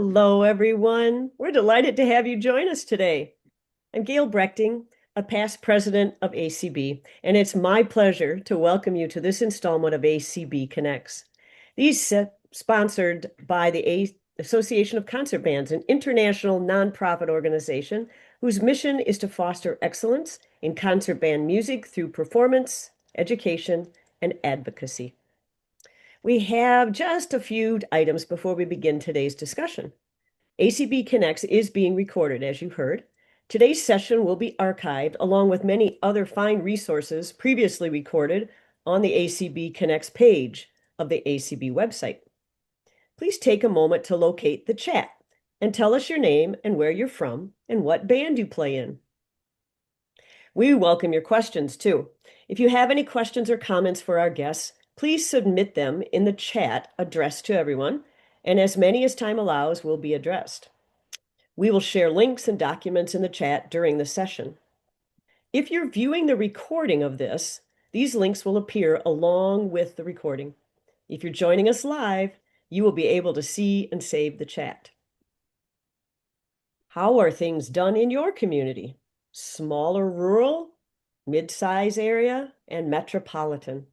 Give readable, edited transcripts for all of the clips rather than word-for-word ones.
Hello, everyone. We're delighted to have you join us today. I'm Gail Brechting, a past president of ACB, and it's my pleasure to welcome you to this installment of ACB Connects. Sponsored by the Association of Concert Bands, an international nonprofit organization whose mission is to foster excellence in concert band music through performance, education, and advocacy. We have just a few items before we begin today's discussion. ACB Connects is being recorded, as you heard. Today's session will be archived along with many other fine resources previously recorded on the ACB Connects page of the ACB website. Please take a moment to locate the chat and tell us your name and where you're from and what band you play in. We welcome your questions too. If you have any questions or comments for our guests, please submit them in the chat addressed to everyone, and as many as time allows will be addressed. We will share links and documents in the chat during the session. If you're viewing the recording of this, these links will appear along with the recording. If you're joining us live, you will be able to see and save the chat. How are things done in your community? Smaller rural, mid-size area, and metropolitan.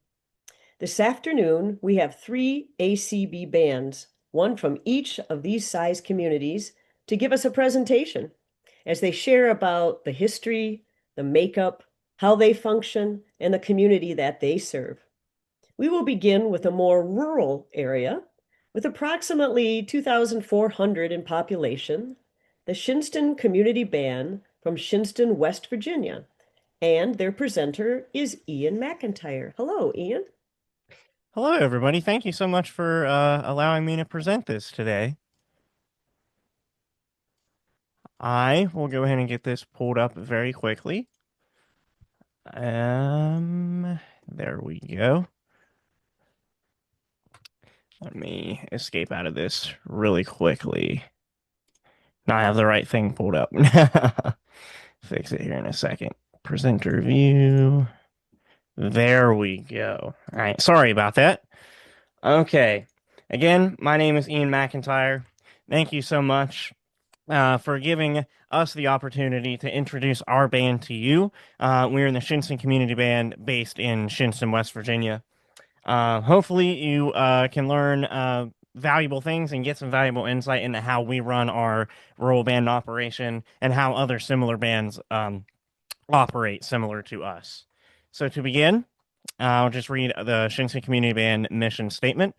This afternoon, we have 3 ACB bands, one from each of these size communities, to give us a presentation as they share about the history, the makeup, how they function, and the community that they serve. We will begin with a more rural area with approximately 2,400 in population, the Shinnston Community Band from Shinnston, West Virginia, and their presenter is Ian McIntyre. Hello, Ian. Hello, everybody. Thank you so much for allowing me to present this today. I will go ahead and get this pulled up very quickly. There we go. Let me escape out of this really quickly. Now I have the right thing pulled up. Fix it here in a second. Presenter view. There we go. All right. Sorry about that. Okay. Again, my name is Ian McIntyre. Thank you so much for giving us the opportunity to introduce our band to you. We're in the Shinnston Community Band based in Shinnston, West Virginia. Hopefully you can learn valuable things and get some valuable insight into how we run our rural band operation and how other similar bands operate similar to us. So to begin, I'll just read the Shinnston Community Band mission statement.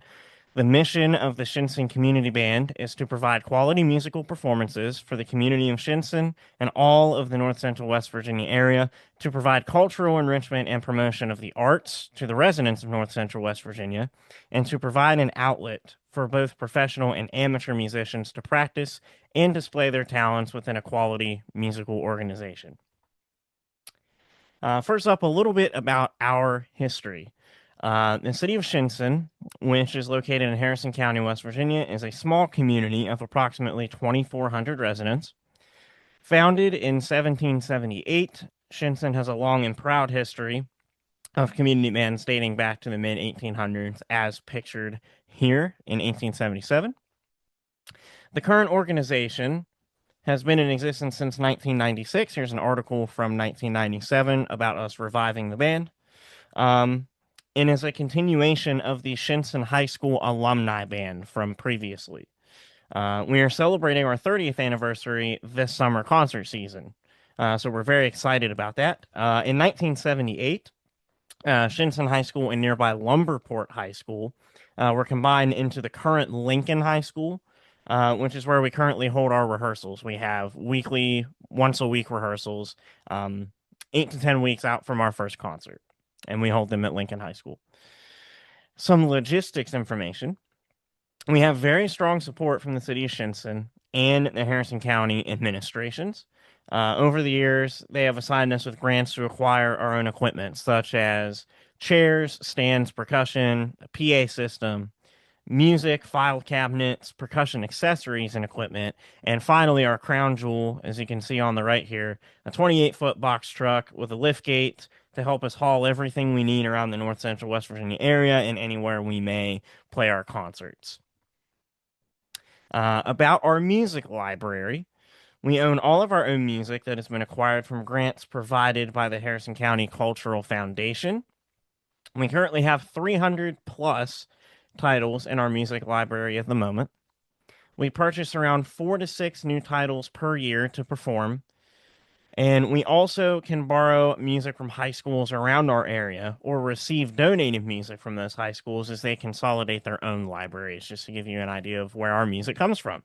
The mission of the Shinnston Community Band is to provide quality musical performances for the community of Shinnston and all of the North Central West Virginia area, to provide cultural enrichment and promotion of the arts to the residents of North Central West Virginia, and to provide an outlet for both professional and amateur musicians to practice and display their talents within a quality musical organization. First up, a little bit about our history. The city of Shinnston, which is located in Harrison County, West Virginia, is a small community of approximately 2,400 residents. Founded in 1778, Shinnston has a long and proud history of community bands dating back to the mid-1800s, as pictured here in 1877. The current organization has been in existence since 1996. Here's an article from 1997 about us reviving the band. And is a continuation of the Shinnston High School alumni band from previously. We are celebrating our 30th anniversary this summer concert season, so we're very excited about that. In 1978, Shinnston High School and nearby Lumberport High School were combined into the current Lincoln High School, which is where we currently hold our rehearsals. We have weekly, once-a-week rehearsals, 8 to 10 weeks out from our first concert, and we hold them at Lincoln High School. Some logistics information. We have very strong support from the city of Shinnston and the Harrison County administrations. Over the years, they have assigned us with grants to acquire our own equipment, such as chairs, stands, percussion, a PA system, music, file cabinets, percussion accessories and equipment, and finally our crown jewel, as you can see on the right here, a 28-foot box truck with a lift gate to help us haul everything we need around the North Central West Virginia area and anywhere we may play our concerts. About our music library, we own all of our own music that has been acquired from grants provided by the Harrison County Cultural Foundation. We currently have 300 plus titles in our music library at the moment. We purchase around 4 to 6 new titles per year to perform. And we also can borrow music from high schools around our area or receive donated music from those high schools as they consolidate their own libraries, just to give you an idea of where our music comes from.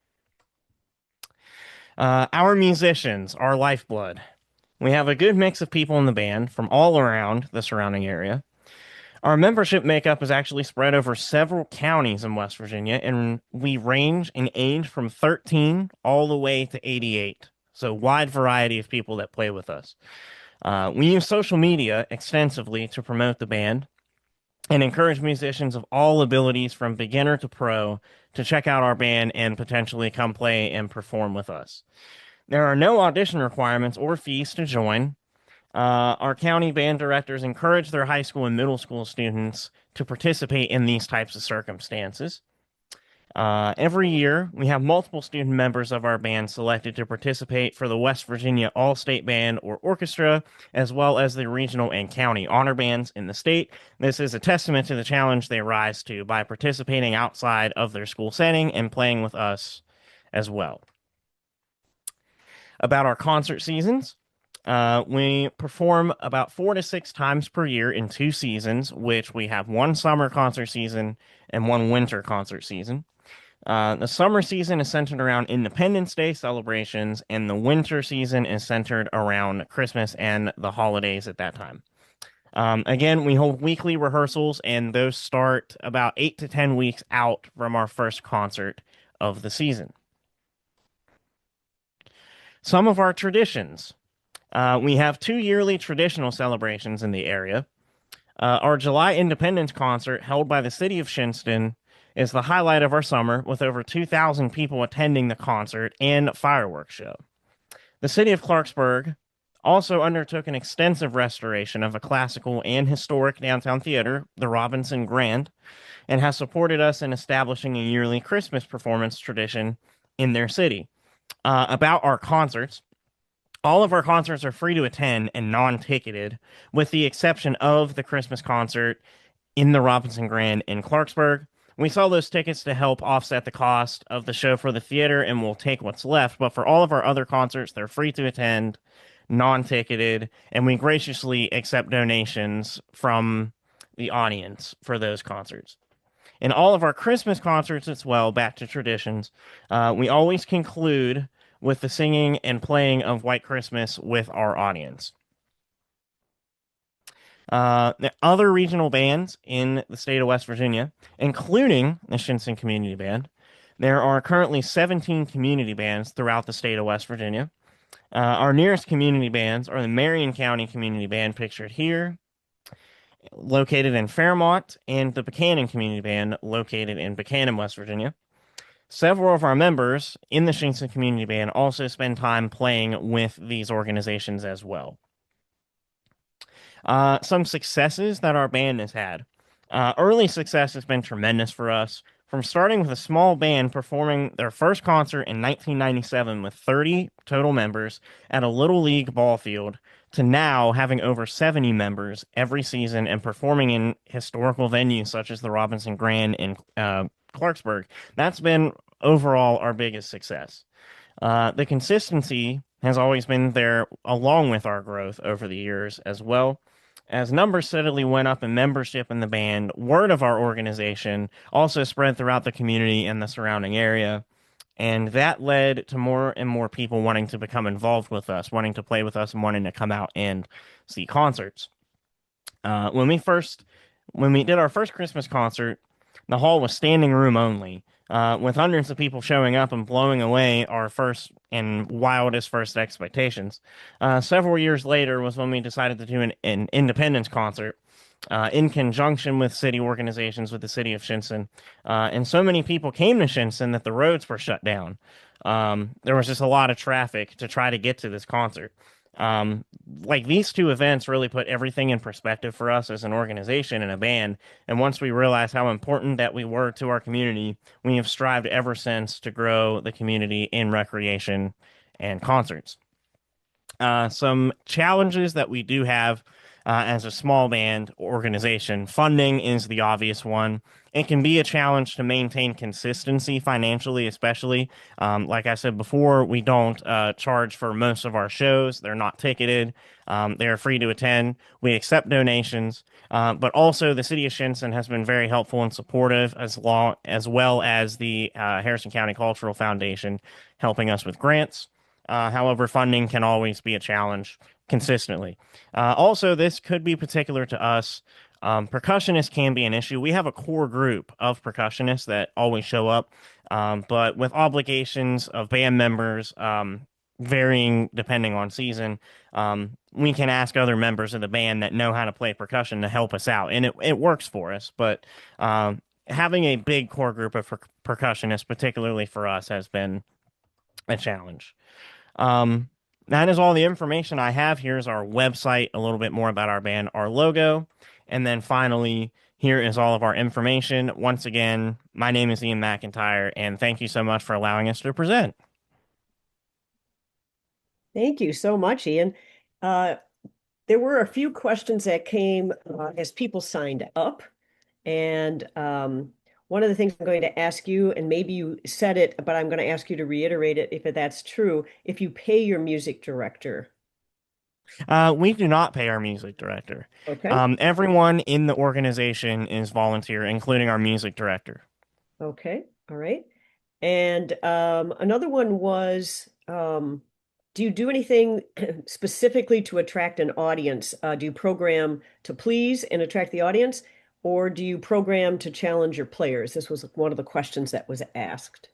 Our musicians, our lifeblood. We have a good mix of people in the band from all around the surrounding area. Our membership makeup is actually spread over several counties in West Virginia, and we range in age from 13 all the way to 88. So, wide variety of people that play with us. We use social media extensively to promote the band and encourage musicians of all abilities from beginner to pro to check out our band and potentially come play and perform with us. There are no audition requirements or fees to join. Our county band directors encourage their high school and middle school students to participate in these types of circumstances. Every year, we have multiple student members of our band selected to participate for the West Virginia All-State Band or Orchestra, as well as the regional and county honor bands in the state. This is a testament to the challenge they rise to by participating outside of their school setting and playing with us as well. About our concert seasons, we perform about 4 to 6 times per year in 2 seasons, which we have one summer concert season and one winter concert season. The summer season is centered around Independence Day celebrations, and the winter season is centered around Christmas and the holidays at that time. Again, we hold weekly rehearsals, and those start about 8 to 10 weeks out from our first concert of the season. Some of our traditions. We have 2 yearly traditional celebrations in the area. Our July Independence concert, held by the city of Shinnston, is the highlight of our summer, with over 2,000 people attending the concert and fireworks show. The city of Clarksburg also undertook an extensive restoration of a classical and historic downtown theater, the Robinson Grand, and has supported us in establishing a yearly Christmas performance tradition in their city. About our concerts, all of our concerts are free to attend and non-ticketed, with the exception of the Christmas concert in the Robinson Grand in Clarksburg. We sell those tickets to help offset the cost of the show for the theater, and we'll take what's left. But for all of our other concerts, they're free to attend, non-ticketed, and we graciously accept donations from the audience for those concerts. In all of our Christmas concerts as well, back to traditions, we always conclude with the singing and playing of White Christmas with our audience. The other regional bands in the state of West Virginia, including the Shinnston Community Band, there are currently 17 community bands throughout the state of West Virginia. Our nearest community bands are the Marion County Community Band, pictured here, located in Fairmont, and the Buchanan Community Band, located in Buchanan, West Virginia. Several of our members in the Shinnston Community Band also spend time playing with these organizations as well. Some successes that our band has had. Early success has been tremendous for us. From starting with a small band performing their first concert in 1997 with 30 total members at a Little League ball field, to now having over 70 members every season and performing in historical venues such as the Robinson Grand in Clarksburg. That's been overall our biggest success. The consistency has always been there along with our growth over the years as well. As numbers steadily went up in membership in the band, word of our organization also spread throughout the community and the surrounding area, and that led to more and more people wanting to become involved with us, wanting to play with us, and wanting to come out and see concerts. When we did our first Christmas concert, the hall was standing room only, with hundreds of people showing up and blowing away our first and wildest first expectations. Several years later was when we decided to do an independence concert in conjunction with city organizations, with the city of Shinnston. And so many people came to Shinnston that the roads were shut down. There was just a lot of traffic to try to get to this concert. Um, like these two events really put everything in perspective for us as an organization and a band. And once we realized how important that we were to our community, we have strived ever since to grow the community in recreation and concerts. Some challenges that we do have as a small band organization. Funding is the obvious one. It can be a challenge to maintain consistency financially, especially. Like I said before, we don't charge for most of our shows. They're not ticketed. They're free to attend. We accept donations, but also the city of Shinnston has been very helpful and supportive, as well as the Harrison County Cultural Foundation, helping us with grants. However, funding can always be a challenge consistently. Also, this could be particular to us. Percussionists can be an issue. We have a core group of percussionists that always show up, but with obligations of band members varying depending on season, we can ask other members of the band that know how to play percussion to help us out, and it works for us. But having a big core group of percussionists, particularly for us, has been a challenge. Um, that is all the information I have. Here's our website, a little bit more about our band, our logo, and then finally, here is all of our information. Once again, my name is Ian McIntyre, and thank you so much for allowing us to present. Thank you so much, Ian. Uh, there were a few questions that came as people signed up. And one of the things I'm going to ask you, and maybe you said it, but I'm going to ask you to reiterate it if that's true, if you pay your music director. We do not pay our music director. Okay. Everyone in the organization is volunteer, including our music director. Okay. All right. And another one was, do you do anything specifically to attract an audience? Do you program to please and attract the audience, or do you program to challenge your players? This was one of the questions that was asked.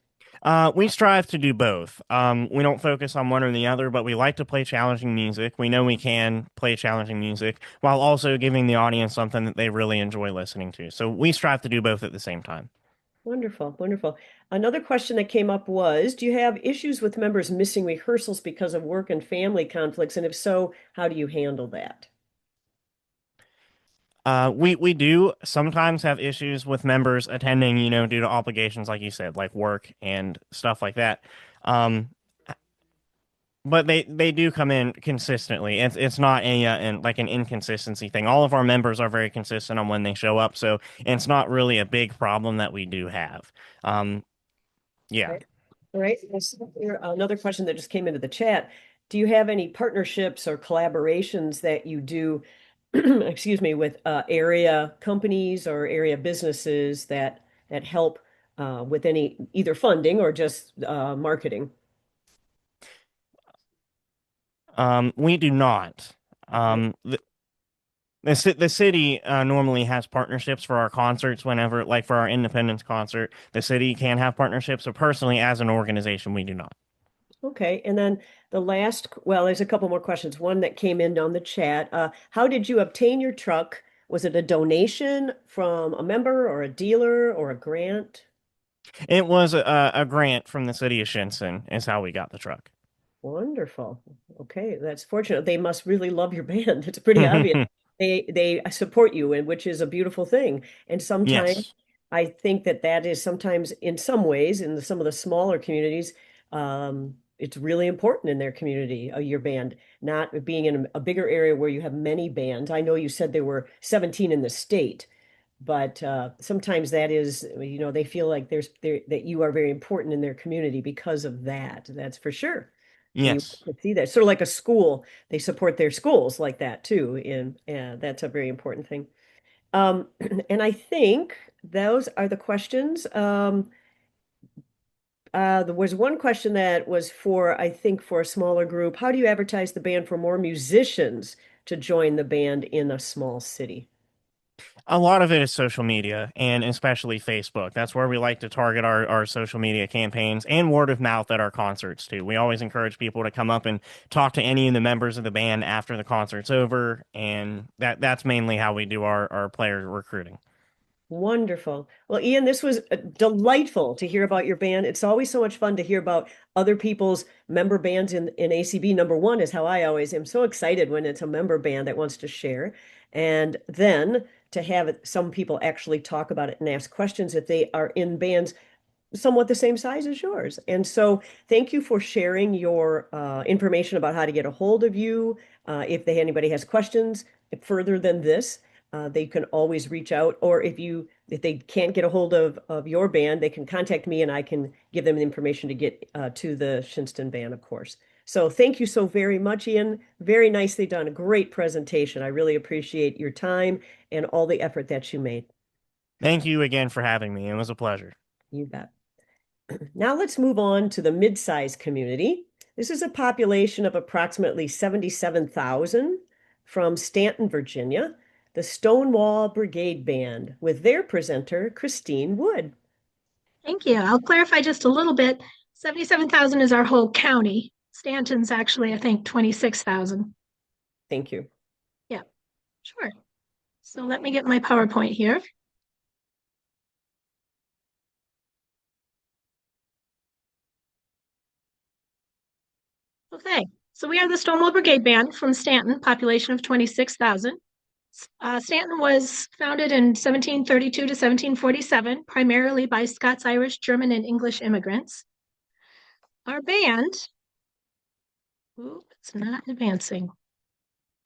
We strive to do both. We don't focus on one or the other, but we like to play challenging music. We know we can play challenging music while also giving the audience something that they really enjoy listening to. So we strive to do both at the same time. Wonderful, wonderful. Another question that came up was, do you have issues with members missing rehearsals because of work and family conflicts? And if so, how do you handle that? We do sometimes have issues with members attending, due to obligations, like you said, like work and stuff like that. Um, but they do come in consistently. It's not like an inconsistency thing. All of our members are very consistent on when they show up, so it's not really a big problem that we do have. Yeah. Right. All right. Another question that just came into the chat. Do you have any partnerships or collaborations that you do, excuse me, with area companies or area businesses that help with any either funding or just marketing? We do not. Okay. The city normally has partnerships for our concerts whenever, like for our Independence concert, the city can have partnerships. So personally, as an organization, we do not. Okay. And then the last, well, there's a couple more questions. One that came in on the chat. How did you obtain your truck? Was it a donation from a member or a dealer or a grant? It was a grant from the city of Shinnston, is how we got the truck. Wonderful. Okay, that's fortunate. They must really love your band. It's pretty obvious. They support you, and which is a beautiful thing. And sometimes Yes. I think that that is sometimes in some ways in some of the smaller communities, it's really important in their community, your band, not being in a bigger area where you have many bands. I know you said there were 17 in the state, but sometimes that is, they feel like that you are very important in their community because of that. That's for sure. And you Yes. see that sort of like a school, they support their schools like that too. And that's a very important thing. And I think those are the questions. There was one question that was for, I think, for a smaller group. How do you advertise the band for more musicians to join the band in a small city? A lot of it is social media and especially Facebook. That's where we like to target our social media campaigns and word of mouth at our concerts too. We always encourage people to come up and talk to any of the members of the band after the concert's over, and that's mainly how we do our player recruiting. Wonderful. Well, Ian, this was delightful to hear about your band. It's always so much fun to hear about other people's member bands in ACB. Number one is how I always am so excited when it's a member band that wants to share. And then to have some people actually talk about it and ask questions if they are in bands somewhat the same size as yours. And so thank you for sharing your information about how to get a hold of you. If anybody has questions further than this, they can always reach out. Or if they can't get a hold of your band, they can contact me and I can give them the information to get to the Shinnston band, of course. So thank you so very much, Ian. Very nicely done. A great presentation. I really appreciate your time and all the effort that you made. Thank you again for having me. It was a pleasure. You bet. Now let's move on to the mid-sized community. This is a population of approximately 77,000 from Staunton, Virginia, the Stonewall Brigade Band with their presenter, Christine Wood. Thank you. I'll clarify just a little bit. 77,000 is our whole county. Staunton's actually, I think, 26,000. Thank you. Yeah, sure. So let me get my PowerPoint here. Okay, so we are the Stonewall Brigade Band from Staunton, population of 26,000. Staunton was founded in 1732 to 1747, primarily by Scots, Irish, German, and English immigrants. Our band, it's not advancing.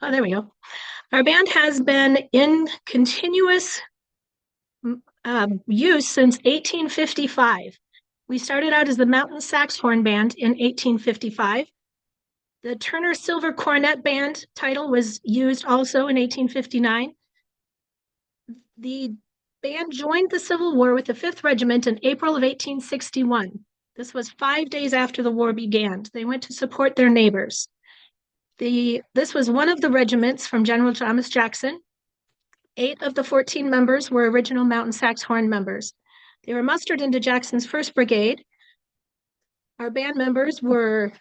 Oh, there we go. Our band has been in continuous use since 1855. We started out as the Mountain Sax Horn Band in 1855. The Turner Silver Cornet Band title was used also in 1859. The band joined the Civil War with the 5th Regiment in April of 1861. This was 5 days after the war began. They went to support their neighbors. This was one of the regiments from General Thomas Jackson. 8 of the 14 members were original Mountain Sax Horn members. They were mustered into Jackson's 1st Brigade. Our band members were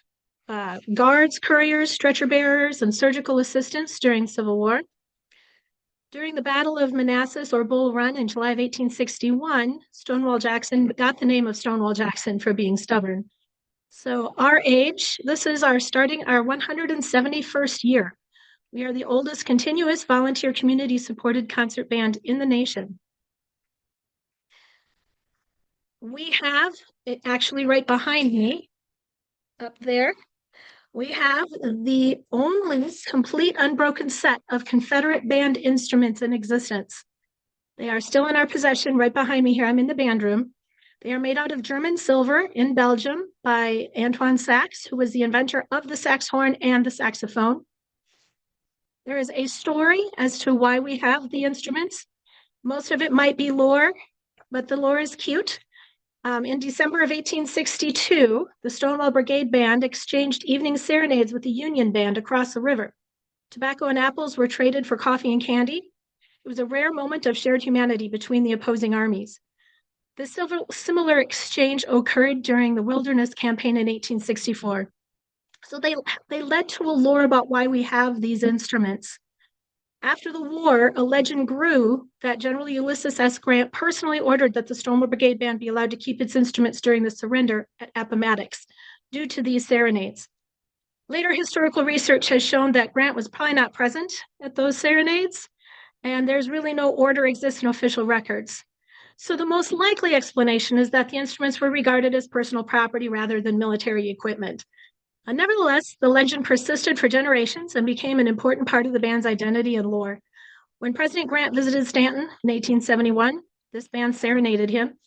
guards, couriers, stretcher bearers, and surgical assistants during the Civil War. During the Battle of Manassas or Bull Run in July of 1861, Stonewall Jackson got the name of Stonewall Jackson for being stubborn. So our age, this is our 171st year. We are the oldest continuous volunteer community-supported concert band in the nation. We have, actually right behind me, up there, we have the only complete unbroken set of Confederate band instruments in existence. They are still in our possession right behind me here. I'm in the band room. They are made out of German silver in Belgium by Antoine Sax, who was the inventor of the sax horn and the saxophone. There is a story as to why we have the instruments. Most of it might be lore, but the lore is cute. In December of 1862, the Stonewall Brigade Band exchanged evening serenades with the Union Band across the river. Tobacco and apples were traded for coffee and candy. It was a rare moment of shared humanity between the opposing armies. This similar exchange occurred during the Wilderness Campaign in 1864. So they led to a lore about why we have these instruments. After the war, a legend grew that General Ulysses S. Grant personally ordered that the Stonewall Brigade Band be allowed to keep its instruments during the surrender at Appomattox due to these serenades. Later historical research has shown that Grant was probably not present at those serenades, and there's really no order exists in official records. So the most likely explanation is that the instruments were regarded as personal property rather than military equipment. Nevertheless, the legend persisted for generations and became an important part of the band's identity and lore. When President Grant visited Staunton in 1871, this band serenaded him.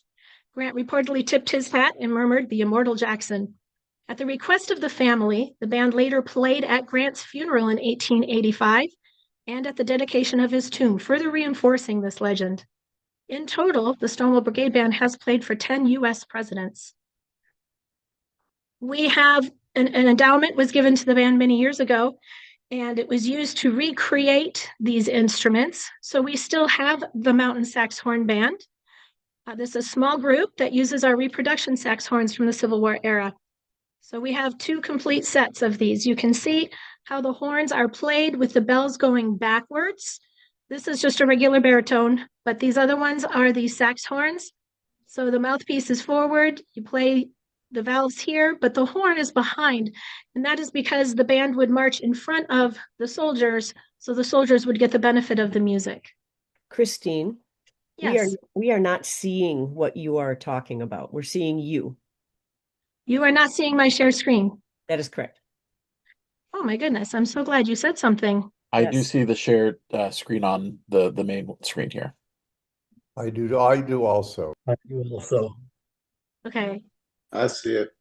Grant reportedly tipped his hat and murmured, "The immortal Jackson." At the request of the family, the band later played at Grant's funeral in 1885 and at the dedication of his tomb, further reinforcing this legend. In total, the Stonewall Brigade Band has played for 10 U.S. presidents. We have an endowment was given to the band many years ago, and it was used to recreate these instruments. So we still have the Mountain Sax Horn Band. This is a small group that uses our reproduction sax horns from the Civil War era. So we have 2 complete sets of these. You can see how the horns are played with the bells going backwards. This is just a regular baritone, but these other ones are the sax horns. So the mouthpiece is forward, you play the valves here, but the horn is behind. And that is because the band would march in front of the soldiers, so the soldiers would get the benefit of the music. Christine, Yes. we are not seeing what you are talking about. We're seeing you. You are not seeing my share screen. That is correct. Oh my goodness, I'm so glad you said something. I do Yes. see the shared screen on the main screen here. I do also. I do also. Okay, I see it.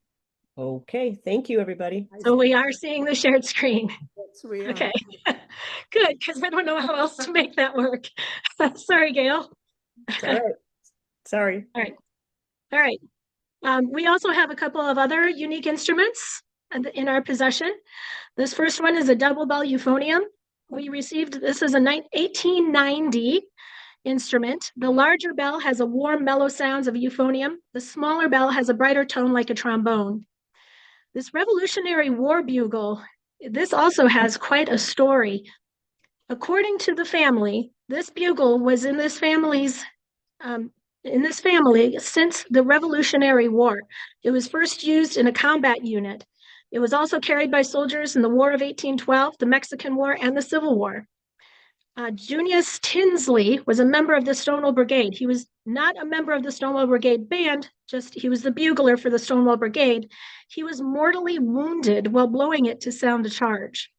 Okay, thank you, everybody. so we are seeing the shared screen. Yes, we are. Okay, good, because I don't know how else to make that work. Sorry, Gail. It's all right. Sorry. All right. We also have a couple of other unique instruments in our possession. This first one is a double bell euphonium. We received this as a 1890 instrument. The larger bell has a warm, mellow sounds of a euphonium. The smaller bell has a brighter tone like a trombone. This Revolutionary War bugle, this also has quite a story. According to the family, this bugle was in this family since the Revolutionary War. It was first used in a combat unit. It was also carried by soldiers in the War of 1812, the Mexican War, and the Civil War. Junius Tinsley was a member of the Stonewall Brigade. He was not a member of the Stonewall Brigade band, just he was the bugler for the Stonewall Brigade. He was mortally wounded while blowing it to sound the charge.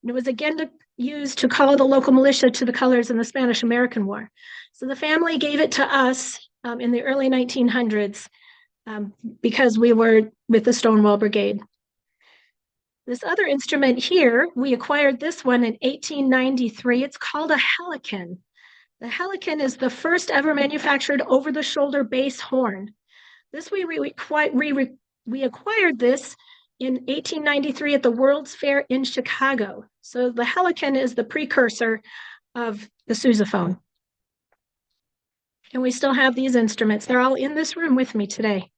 And it was again used to call the local militia to the colors in the Spanish-American War. So the family gave it to us in the early 1900s because we were with the Stonewall Brigade. This other instrument here, we acquired this one in 1893. It's called a helicon. The helicon is the first ever manufactured over-the-shoulder bass horn. This we acquired this in 1893 at the World's Fair in Chicago. So the helicon is the precursor of the sousaphone. And we still have these instruments. They're all in this room with me today.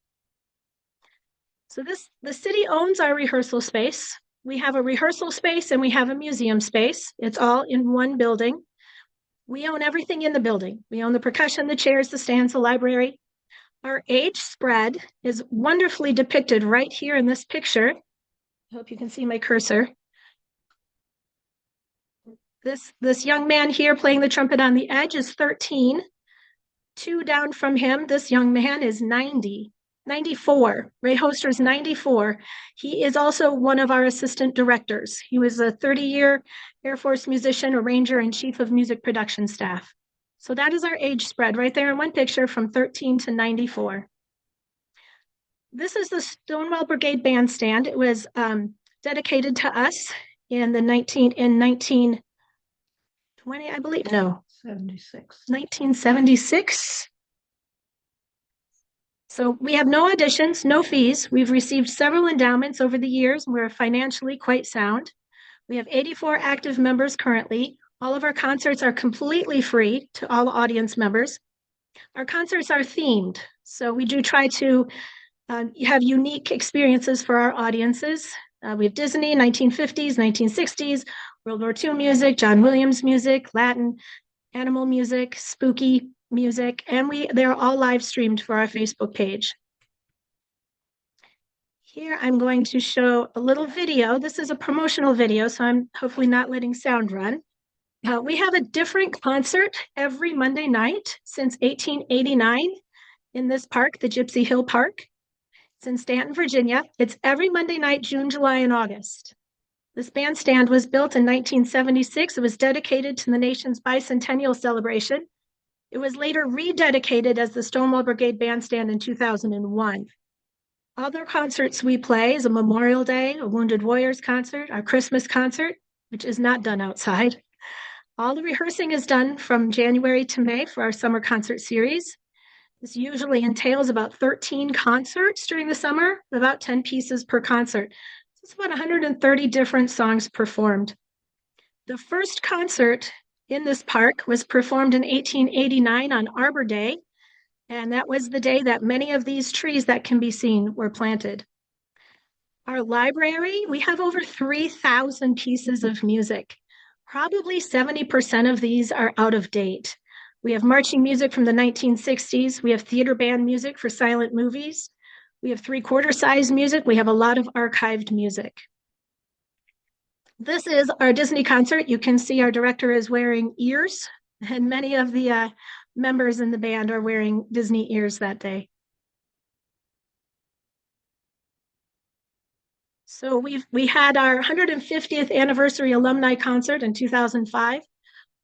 So the city owns our rehearsal space. We have a rehearsal space and we have a museum space. It's all in one building. We own everything in the building. We own the percussion, the chairs, the stands, the library. Our age spread is wonderfully depicted right here in this picture. I hope you can see my cursor. This young man here playing the trumpet on the edge is 13. 2 down from him, this young man is 94. Ray Hoster's 94. He is also one of our assistant directors. He was a 30-year Air Force musician, arranger, and chief of music production staff. So that is our age spread right there in one picture from 13 to 94. This is the Stonewall Brigade Bandstand. It was dedicated to us in 1920, I believe. No. 1976. So we have no auditions, no fees. We've received several endowments over the years. We're financially quite sound. We have 84 active members currently. All of our concerts are completely free to all audience members. Our concerts are themed, so we do try to have unique experiences for our audiences. We have Disney, 1950s, 1960s, World War II music, John Williams music, Latin, animal music, spooky music, and they're all live streamed for our Facebook page. Here I'm going to show a little video. This is a promotional video, so I'm hopefully not letting sound run. We have a different concert every Monday night since 1889 in this park, the Gypsy Hill Park. It's in Staunton, Virginia. It's every Monday night, June, July, and August. This bandstand was built in 1976. It was dedicated to the nation's bicentennial celebration. It was later rededicated as the Stonewall Brigade Bandstand in 2001. Other concerts we play is a Memorial Day, a Wounded Warriors concert, our Christmas concert, which is not done outside. All the rehearsing is done from January to May for our summer concert series. This usually entails about 13 concerts during the summer, about 10 pieces per concert. So it's about 130 different songs performed. The first concert in this park was performed in 1889 on Arbor Day, and that was the day that many of these trees that can be seen were planted. Our library, we have over 3,000 pieces of music. Probably 70% of these are out of date. We have marching music from the 1960s. We have theater band music for silent movies. We have three-quarter size music. We have a lot of archived music. This is our Disney concert. You can see our director is wearing ears, and many of the members in the band are wearing Disney ears that day. So we had our 150th anniversary alumni concert in 2005.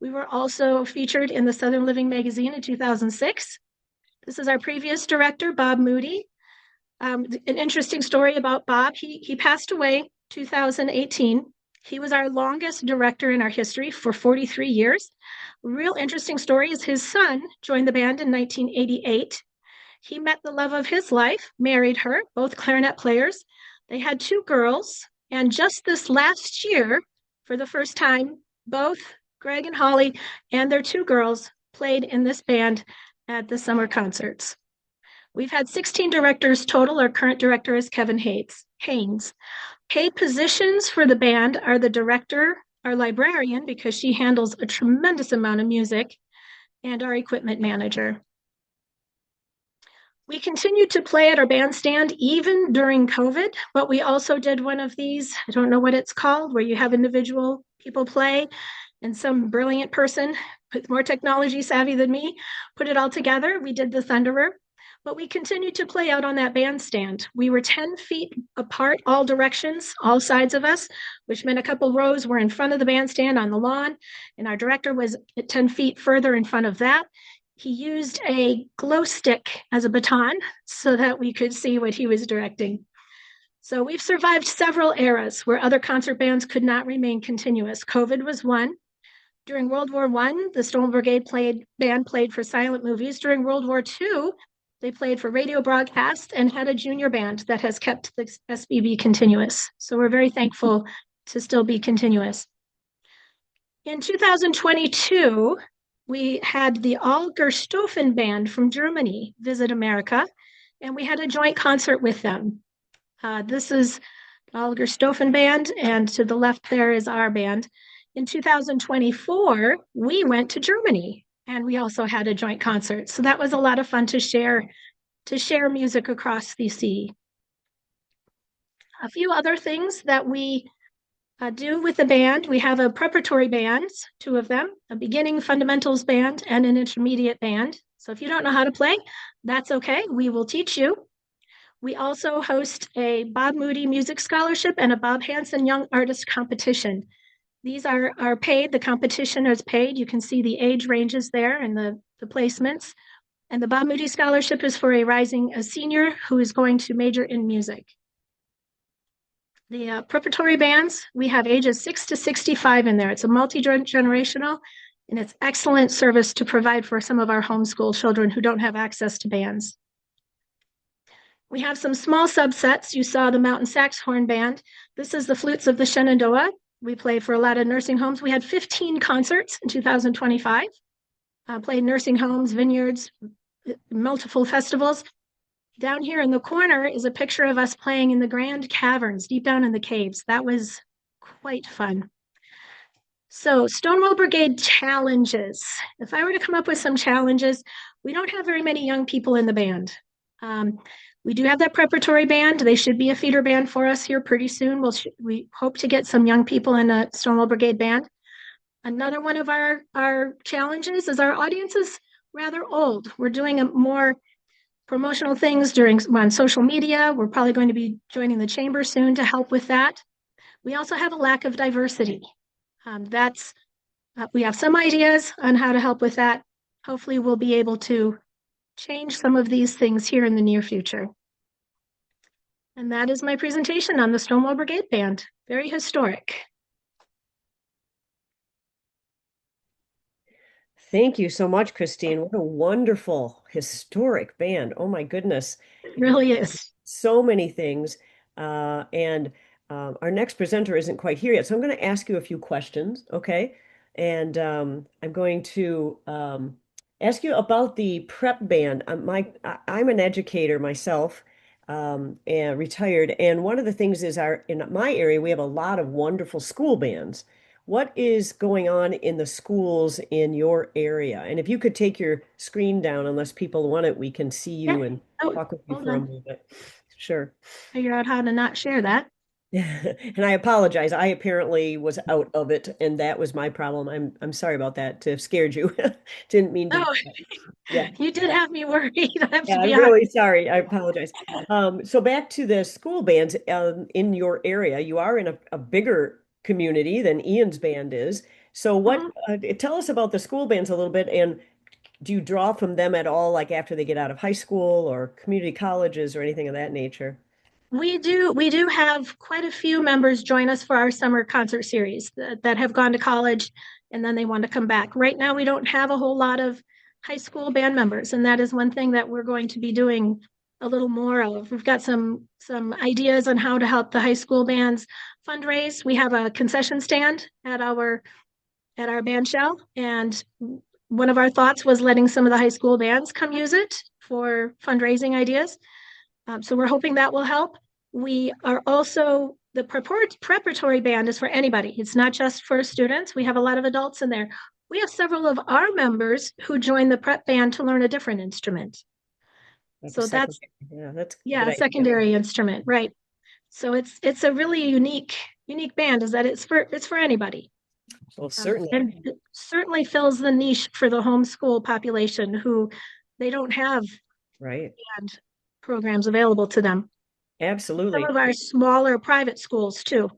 We were also featured in the Southern Living magazine in 2006. This is our previous director, Bob Moody. An interesting story about Bob, he passed away 2018. He was our longest director in our history for 43 years. A real interesting story is his son joined the band in 1988. He met the love of his life, married her, both clarinet players. They had two girls, and just this last year, for the first time, both Greg and Holly and their two girls played in this band at the summer concerts. We've had 16 directors total. Our current director is Kevin Haynes. Paid positions for the band are the director, our librarian, because she handles a tremendous amount of music, and our equipment manager. We continued to play at our bandstand even during COVID, but we also did one of these, I don't know what it's called, where you have individual people play and some brilliant person with more technology savvy than me put it all together. We did the Thunderer, but we continued to play out on that bandstand. We were 10 feet apart, all directions, all sides of us, which meant a couple rows were in front of the bandstand on the lawn, and our director was 10 feet further in front of that. He used a glow stick as a baton so that we could see what he was directing. So we've survived several eras where other concert bands could not remain continuous. COVID was one. During World War I, the Stonewall Brigade band played for silent movies. During World War II, they played for radio broadcast and had a junior band that has kept the SBB continuous. So we're very thankful to still be continuous. In 2022, we had the Algerstoffen band from Germany visit America, and we had a joint concert with them. This is the Algerstoffen band, and to the left there is our band. In 2024, we went to Germany, and we also had a joint concert. So that was a lot of fun to share music across the sea. A few other things that we do with the band. We have a preparatory band, two of them, a beginning fundamentals band and an intermediate band. So if you don't know how to play, that's okay. We will teach you. We also host a Bob Moody Music Scholarship and a Bob Hansen Young Artist Competition. These are paid. The competition is paid. You can see the age ranges there and the placements. And the Bob Moody Scholarship is for a senior who is going to major in music. The preparatory bands, we have ages 6 to 65 in there. It's a multi-generational, and it's excellent service to provide for some of our homeschool children who don't have access to bands. We have some small subsets. You saw the Mountain Saxhorn Band. This is the Flutes of the Shenandoah. We play for a lot of nursing homes. We had 15 concerts in 2025. Played nursing homes, vineyards, multiple festivals. Down here in the corner is a picture of us playing in the Grand Caverns, deep down in the caves. That was quite fun. So Stonewall Brigade challenges. If I were to come up with some challenges, we don't have very many young people in the band. We do have that preparatory band. They should be a feeder band for us here pretty soon. We hope to get some young people in a Stonewall Brigade band. Another one of our challenges is our audience is rather old. We're doing more promotional things on social media. We're probably going to be joining the chamber soon to help with that. We also have a lack of diversity. We have some ideas on how to help with that. Hopefully we'll be able to change some of these things here in the near future. And that is my presentation on the Stonewall Brigade Band. Very historic. Thank you so much, Christine. What a wonderful historic band. Oh my goodness. It really is. So many things. And our next presenter isn't quite here yet. So I'm going to ask you a few questions, okay? And I'm going to ask you about the prep band. I'm an educator myself, and retired. And one of the things is in my area, we have a lot of wonderful school bands. what is going on in the schools in your area? And if you could take your screen down, unless people want it, we can see Yeah. you and Oh, talk with you hold for a on. moment. Sure. Figure out how to not share that. And I apologize. I apparently was out of it, and that was my problem. I'm sorry about that to have scared you. Didn't mean to. Oh, Yeah. you did have me worried, I have Yeah, to I'm be really honest. sorry. I apologize. So back to the school bands in your area. You are in a bigger community than Ian's band is. So what, Mhm. tell us about the school bands a little bit, and do you draw from them at all, like after they get out of high school or community colleges or anything of that nature? We do have quite a few members join us for our summer concert series that have gone to college and then they want to come back. Right now, we don't have a whole lot of high school band members, and that is one thing that we're going to be doing a little more of. We've got some ideas on how to help the high school bands fundraise. We have a concession stand at our band shell, and one of our thoughts was letting some of the high school bands come use it for fundraising ideas. So we're hoping that will help. We are also, the preparatory band is for anybody. It's not just for students. We have a lot of adults in there. We have several of our members who join the prep band to learn a different instrument. Like a So that's, yeah, that's a yeah, good a idea. secondary instrument, right? So it's a really unique band, is that it's for anybody. Well, certainly, And it certainly fills the niche for the homeschool population who they don't have right. band programs available to them. Some Absolutely. of our smaller private schools too.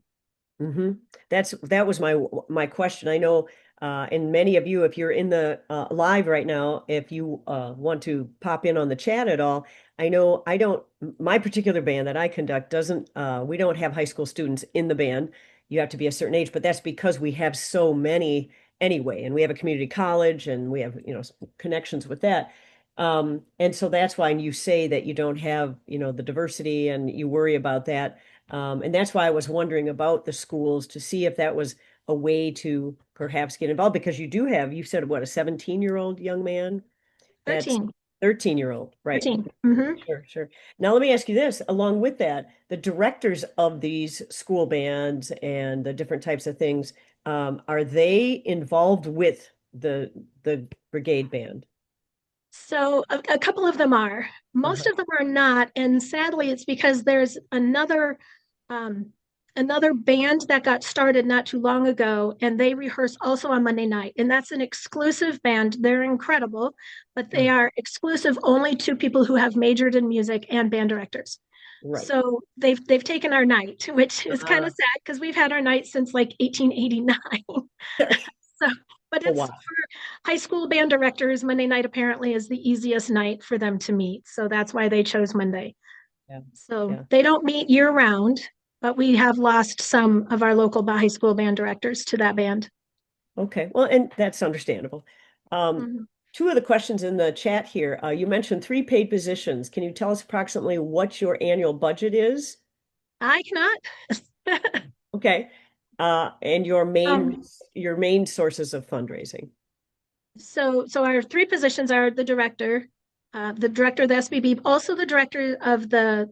Hmm. That was my question. I know, and many of you, if you're in the live right now, if you want to pop in on the chat at all, I know I don't. My particular band that I conduct doesn't. We don't have high school students in the band. You have to be a certain age, but that's because we have so many anyway, and we have a community college, and we have connections with that. And so that's why you say that you don't have the diversity, and you worry about that. And that's why I was wondering about the schools to see if that was a way to perhaps get involved, because you said what, a 17-year-old young man? That's 13. 13-year-old, right? 13. Okay. Mhm. Sure, sure. Now let me ask you this, along with that, the directors of these school bands and the different types of things, are they involved with the brigade band? So a couple of them are. Most Uh-huh. of them are not, and sadly, it's because there's um, another band that got started not too long ago, and they rehearse also on Monday night, and that's an exclusive band. They're incredible, but they Uh, are exclusive only to people who have majored in music and band directors. right. So they've taken our night, which is kind Uh, of sad because we've had our night since like 1889. So, but oh, it's wow. for high school band directors. Monday night apparently is the easiest night for them to meet. So that's why they chose Monday. Yeah. So Yeah. they don't meet year round, but we have lost some of our local high school band directors to that band. Okay, well, and that's understandable. Um, Mhm. Two of the questions in the chat here, you mentioned three paid positions. Can you tell us approximately what your annual budget is? I cannot. Okay, and um, your main sources of fundraising. so our three positions are the director of the SBB, also the director of the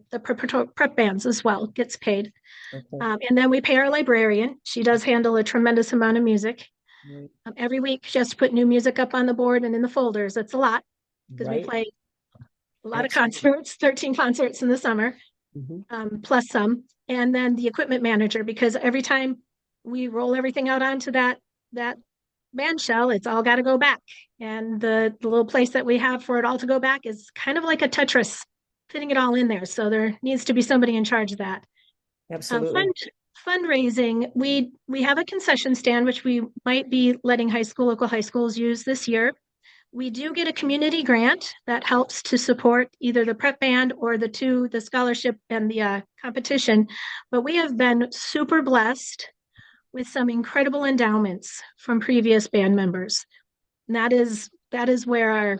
prep bands as well gets paid. Okay, And then we pay our librarian. She does handle a tremendous amount of music. right, Every week, she has to put new music up on the board and in the folders. It's a lot because we right. play a lot of Absolutely. concerts, 13 concerts in the summer, Mhm. plus some. And then the equipment manager, because every time we roll everything out onto that band shell, it's all got to go back. And the little place that we have for it all to go back is kind of like a Tetris, fitting it all in there. So there needs to be somebody in charge of that. Absolutely. Fundraising, we have a concession stand, which we might be letting local high schools use this year. We do get a community grant that helps to support either the prep band or the scholarship and the competition. But we have been super blessed with some incredible endowments from previous band members. And that is where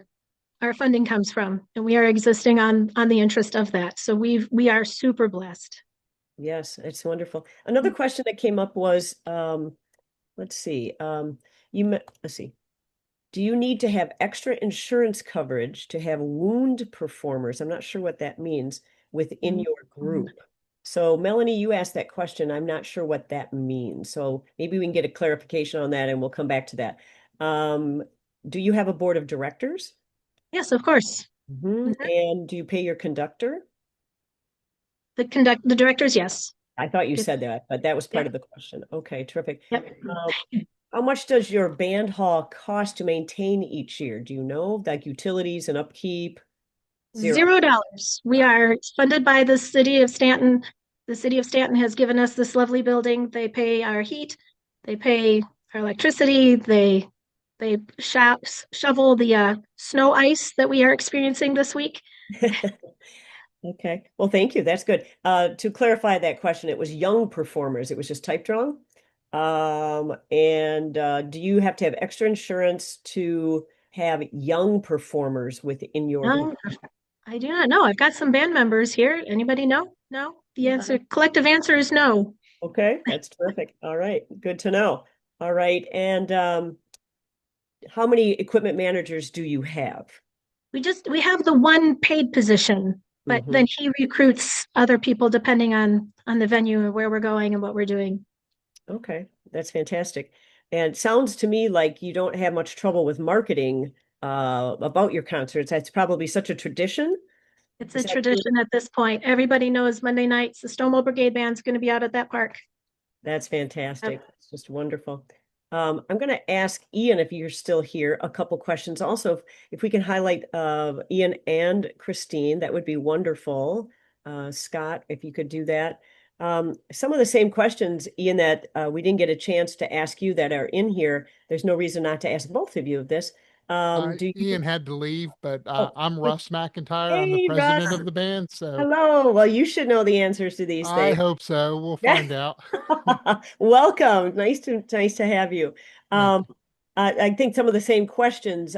our funding comes from, and we are existing on the interest of that. So we are super blessed. Yes, it's wonderful. Another question that came up was, let's see, let's see. Do you need to have extra insurance coverage to have wound performers? I'm not sure what that means within your group. So Melanie, you asked that question. I'm not sure what that means. So maybe we can get a clarification on that and we'll come back to that. Um, do you have a board of directors? Yes, of course. Mhm. And do you pay your conductor? The directors, yes. I thought you Yep. said that, but that was part Yep. of the question. Okay, terrific. Yep. How much does your band hall cost to maintain each year? Do you know, like utilities and upkeep? Zero. $0. We are funded by the city of Staunton. The city of Staunton has given us this lovely building. They pay our heat, they pay our electricity, they shovel the snow ice that we are experiencing this week. Okay. Well, thank you. That's good. To clarify that question, it was young performers. It was just typed wrong. And do you have to have extra insurance to have young performers within your band? No, I do not know. I've got some band members here. Anybody know? No? The answer, collective answer is no. Okay, that's terrific. All right, good to know. All right, and how many equipment managers do you have? We have the one paid position, but Mhm. then he recruits other people depending on the venue and where we're going and what we're doing. Okay, that's fantastic. And it sounds to me like you don't have much trouble with marketing about your concerts. That's probably such a tradition. It's Is a that true? tradition at this point. Everybody knows Monday nights the Stonewall Brigade Band's going to be out at that park. That's fantastic. Yep. It's just wonderful. I'm going to ask Ian, if you're still here, a couple questions. Also, if we can highlight Ian and Christine, that would be wonderful. Scott, if you could do that. Some of the same questions, Ian, that we didn't get a chance to ask you that are in here. There's no reason not to ask both of you of this. Do you? Ian had to leave, but Oh, I'm Russ McIntyre. I'm the hey, Russ. president of the band, so Hello. Well, you should know the answers to these I things. hope so. We'll Yeah. find out. Welcome. Nice to have you. Thank Um, I think some of the same questions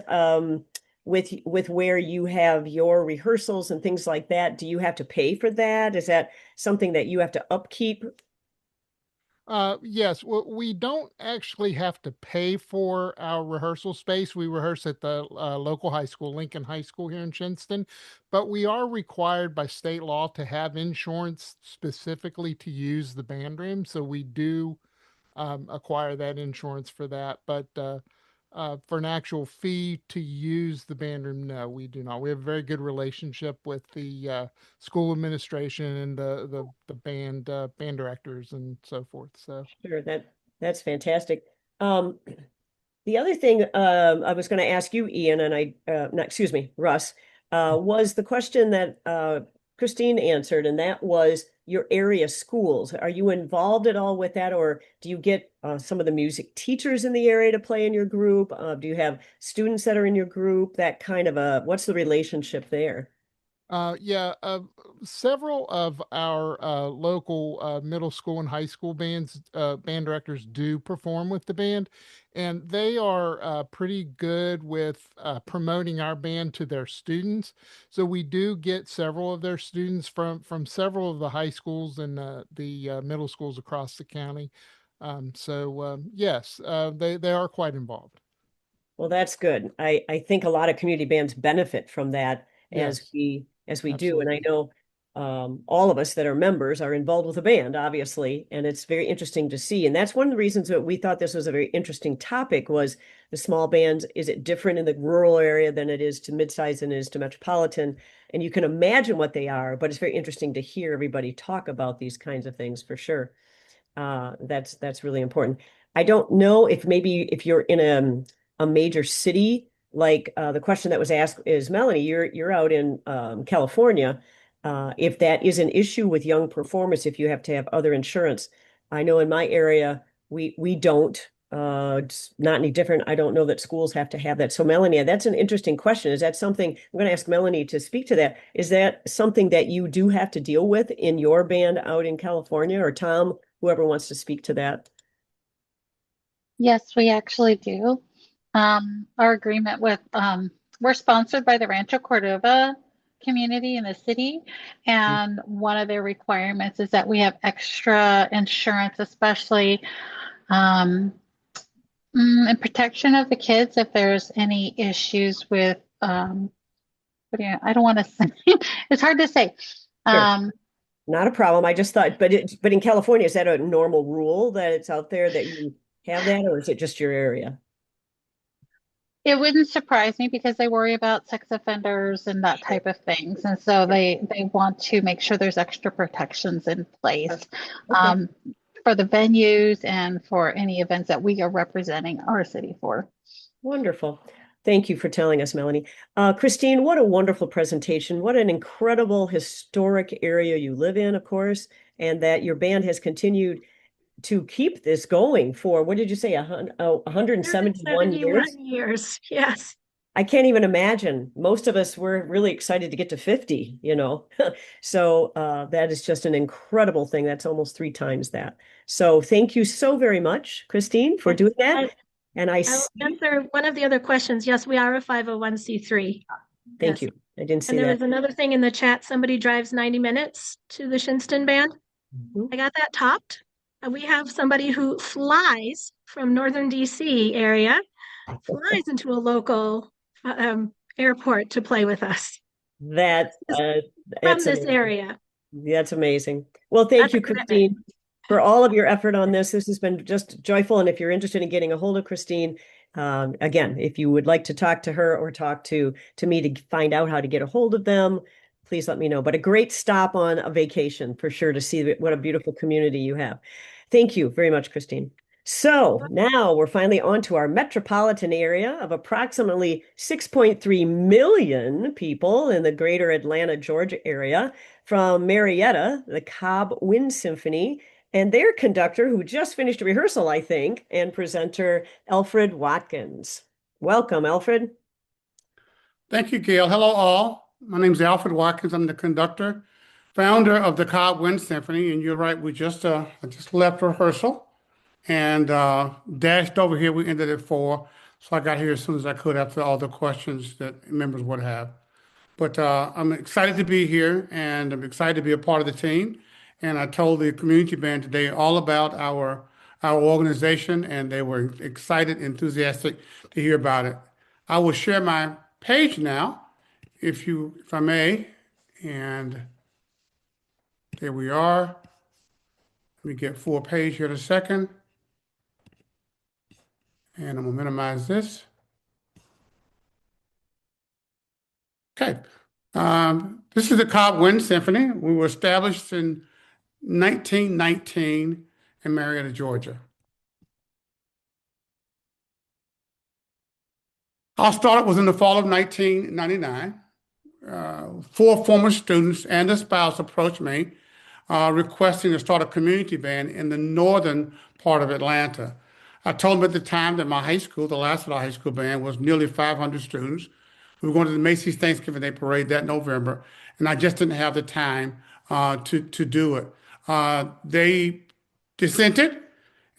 with where you have your rehearsals and things like that. Do you have to pay for that? Is that something that you have to upkeep? Yes, we don't actually have to pay for our rehearsal space. We rehearse at the local high school, Lincoln High School here in Shinnston, but we are required by state law to have insurance specifically to use the band room. So we do acquire that insurance for that. But for an actual fee to use the band room, no, we do not. We have a very good relationship with the school administration and the band directors and so forth. So Sure, that's fantastic. Um, The other thing I was going to ask you, Ian, and no, excuse me, Russ, was the question that Christine answered, and that was your area schools. Are you involved at all with that, or do you get some of the music teachers in the area to play in your group? Do you have students that are in your group? That kind of what's the relationship there? Yeah, several of our local middle school and high school band directors do perform with the band, and they are pretty good with promoting our band to their students. So we do get several of their students from several of the high schools and the middle schools across the county. Yes, they are quite involved. Well, that's good. I think a lot of community bands benefit from that Yes, as we do. And I absolutely. know all of us that are members are involved with a band, obviously, and it's very interesting to see. And that's one of the reasons that we thought this was a very interesting topic was the small bands. Is it different in the rural area than it is to midsize and it is to metropolitan? And you can imagine what they are, but it's very interesting to hear everybody talk about these kinds of things for sure. That's really important. I don't know if maybe if you're in a major city, like the question that was asked is Melanie, you're out in California. If that is an issue with young performers, if you have to have other insurance. I know in my area we don't. It's not any different. I don't know that schools have to have that. So Melanie, that's an interesting question. Is that something I'm going to ask Melanie to speak to that? Is that something that you do have to deal with in your band out in California, or Tom? Whoever wants to speak to that. Yes, we actually do. Our agreement with, we're sponsored by the Rancho Cordova community in the city, and one of their requirements is that we have extra insurance, especially in protection of the kids if there's any issues with, I don't want to say, it's hard to say. Sure. Not a problem. I just thought, but in California, is that a normal rule that it's out there that you have that, or is it just your area? It wouldn't surprise me because they worry about sex offenders and that type of things. And so they want to make sure there's extra protections in place Okay. for the venues and for any events that we are representing our city for. Wonderful. Thank you for telling us, Melanie. Christine, what a wonderful presentation. What an incredible historic area you live in, of course, and that your band has continued to keep this going for, what did you say, 171 years? 171 years, yes. I can't even imagine. Most of us were really excited to get to 50, you know. So that is just an incredible thing. That's almost 3 times that. So thank you so very much, Christine, for doing that. And I will answer one of the other questions. Yes, we are a 501c3. Thank Yes. you. I didn't see And there that. was another thing in the chat. Somebody drives 90 minutes to the Shinnston band. Mhm. I got that topped. We have somebody who flies from northern DC area, flies into a local airport to play with us That from that's this amazing. area. That's amazing. Well, thank That's you, a commitment. Christine, for all of your effort on this. This has been just joyful. And if you're interested in getting a hold of Christine, again, if you would like to talk to her or talk to me to find out how to get a hold of them, please let me know. But a great stop on a vacation for sure to see what a beautiful community you have. Thank you very much, Christine. So now we're finally on to our metropolitan area of approximately 6.3 million people in the greater Atlanta, Georgia area. From Marietta, the Cobb Wind Symphony, and their conductor, who just finished rehearsal, I think, and presenter, Alfred Watkins. Welcome, Alfred. Thank you, Gail. Hello, all. My name is Alfred Watkins. I'm the conductor, founder of the Cobb Wind Symphony. And you're right, I just left rehearsal and dashed over here. We ended at 4, so I got here as soon as I could after all the questions that members would have. But I'm excited to be here, and I'm excited to be a part of the team. And I told the community band today all about our organization, and they were excited, enthusiastic to hear about it. I will share my page now, if I may. And there we are. Let me get full page here in a second. And I'm gonna minimize this. Okay. This is the Cobb Wind Symphony. We were established in 1919 in Marietta, Georgia. Our start was in the fall of 1999. 4 former students and a spouse approached me requesting to start a community band in the northern part of Atlanta. I told them at the time that my high school, the last of our high school band, was nearly 500 students. We were going to the Macy's Thanksgiving Day Parade that November, and I just didn't have the time to do it. They dissented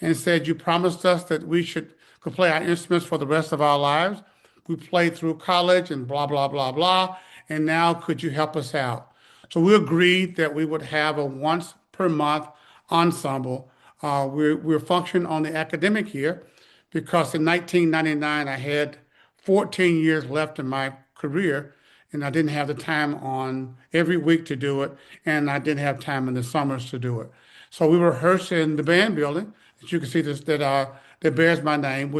and said, "You promised us that we could play our instruments for the rest of our lives. We played through college and blah, blah, blah, blah. And now could you help us out?" So we agreed that we would have a once per month ensemble. We're functioning on the academic year because in 1999, I had 14 years left in my career, and I didn't have the time on every week to do it, and I didn't have time in the summers to do it. So we rehearsed in the band building. As you can see, that bears my name,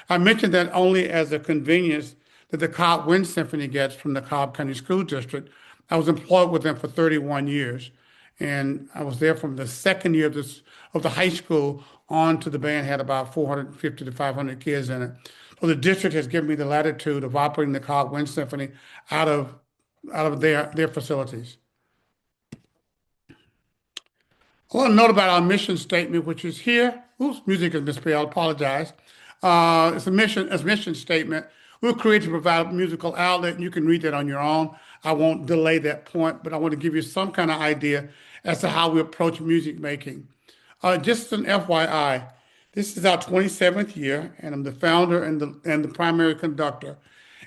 I mentioned that only as a convenience that the Cobb Wind Symphony gets from the Cobb County School District. I was employed with them for 31 years, and I was there from the second year of the high school on to the band had about 450 to 500 kids in it. So the district has given me the latitude of operating the Cobb Wind Symphony out of their facilities. I want to note about our mission statement, which is here. Oops, music is misspelled. I apologize. It's a mission statement. We're created to provide a musical outlet, and you can read that on your own. I won't delay that point, but I want to give you some kind of idea as to how we approach music making. Just an FYI, this is our 27th year, and I'm the founder and the primary conductor.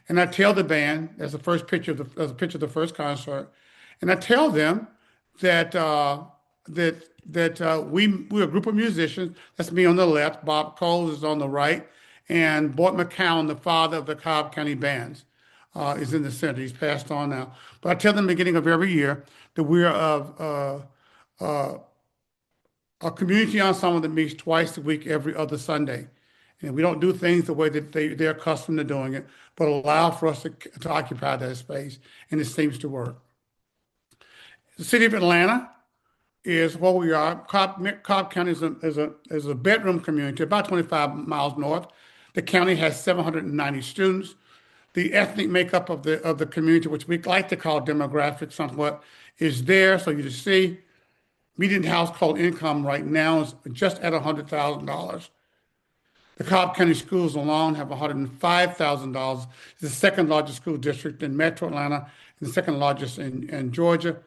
And I tell the band, as a picture of the first concert, and I tell them that we're a group of musicians. That's me on the left. Bob Coles is on the right, and Boyd McCown, the father of the Cobb County bands. is in the center. He's passed on now. But I tell them at the beginning of every year that we are a community ensemble that meets twice a week, every other Sunday. And we don't do things the way that they're accustomed to doing it, but allow for us to occupy that space, and it seems to work. The city of Atlanta is where we are. Cobb County is a bedroom community about 25 miles north. The county has 790 students. The ethnic makeup of the community, which we like to call demographic somewhat, is there. So you just see median household income right now is just at $100,000. The Cobb County schools alone have $105,000. It's the second largest school district in Metro Atlanta and the second largest in Georgia.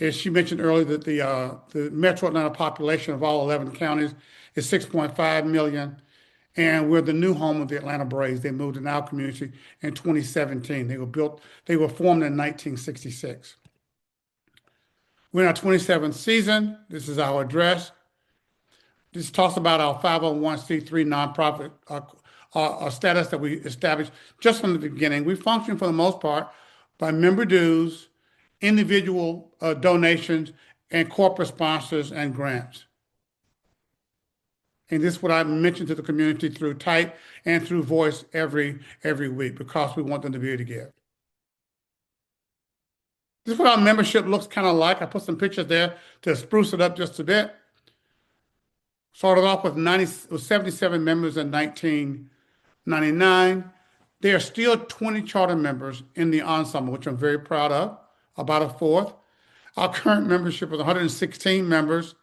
As she mentioned earlier, that the Metro Atlanta population of all 11 counties is 6.5 million. And we're the new home of the Atlanta Braves. They moved in our community in 2017. They were formed in 1966. We're in our 27th season. This is our address. This talks about our 501c3 nonprofit status that we established just from the beginning. We function for the most part by member dues, individual donations, and corporate sponsors and grants. And this is what I mentioned to the community through type and through voice every week, because we want them to be able to give. This is what our membership looks kind of like. I put some pictures there to spruce it up just a bit. Started off with 77 members in 1999. There are still 20 charter members in the ensemble, which I'm very proud of, about a fourth. Our current membership is 116 members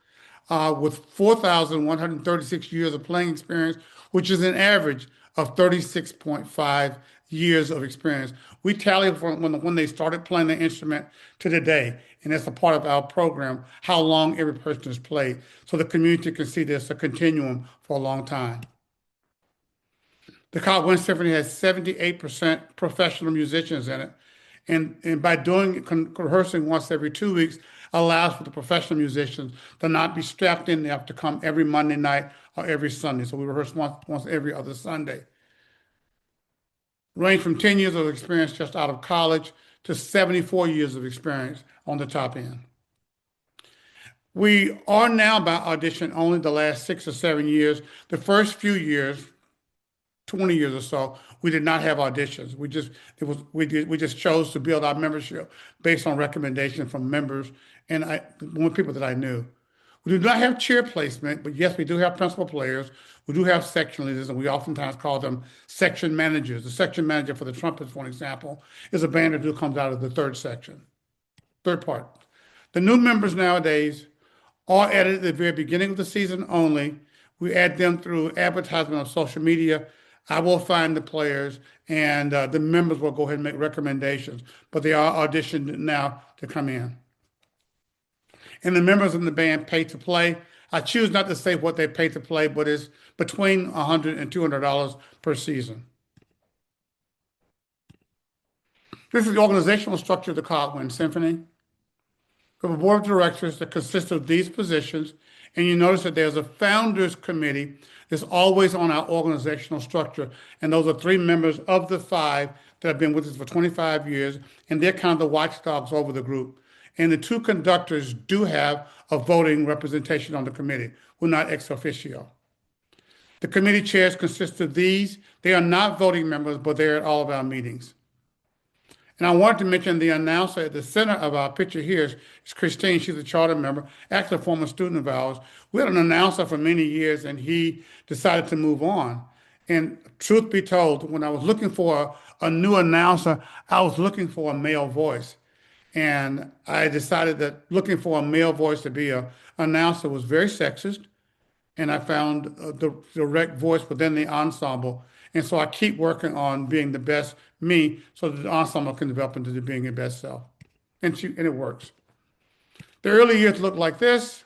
with 4,136 years of playing experience, which is an average of 36.5 years of experience. We tally from when they started playing the instrument to today, and that's a part of our program, how long every person has played, so the community can see there's a continuum for a long time. The Cobb Symphony has 78% professional musicians in it, and by rehearsing once every 2 weeks allows for the professional musicians to not be strapped in. They have to come every Monday night or every Sunday. So we rehearse once every other Sunday. Range from 10 years of experience just out of college to 74 years of experience on the top end. We are now by audition only the last 6 or 7 years. The first few years, 20 years or so, we did not have auditions. We just chose to build our membership based on recommendation from members and people that I knew. We do not have chair placement, but yes, we do have principal players. We do have section leaders, and we oftentimes call them section managers. The section manager for the trumpets, for example, is a band who comes out of the third part. The new members nowadays are added at the very beginning of the season only. We add them through advertisement on social media. I will find the players, and the members will go ahead and make recommendations, but they are auditioned now to come in. And the members in the band pay to play. I choose not to say what they pay to play, but it's between $100 and $200 per season. This is the organizational structure of the Cobb Symphony. We have a board of directors that consists of these positions, and you notice that there's a founders committee that's always on our organizational structure, and those are 3 members of the 5 that have been with us for 25 years, and they're kind of the watchdogs over the group. And the 2 conductors do have a voting representation on the committee. We're not ex officio. The committee chairs consist of these. They are not voting members, but they're at all of our meetings. And I wanted to mention the announcer at the center of our picture here is Christine. She's a charter member, actually a former student of ours. We had an announcer for many years, and he decided to move on. And truth be told, when I was looking for a new announcer, I was looking for a male voice. And I decided that looking for a male voice to be an announcer was very sexist. And I found the direct voice within the ensemble. And so I keep working on being the best me so that the ensemble can develop into being your best self. And it works. The early years look like this.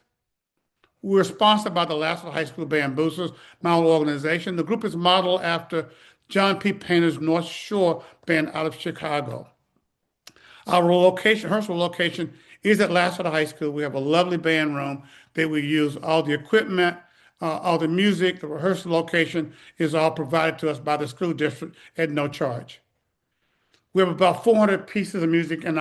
We were sponsored by the Lasseter High School Band Boosters, my own organization. The group is modeled after John P. Painter's North Shore Band out of Chicago. Our rehearsal location is at Lasseter High School. We have a lovely band room that we use. All the equipment, all the music, the rehearsal location is all provided to us by the school district at no charge. We have about 400 pieces of music in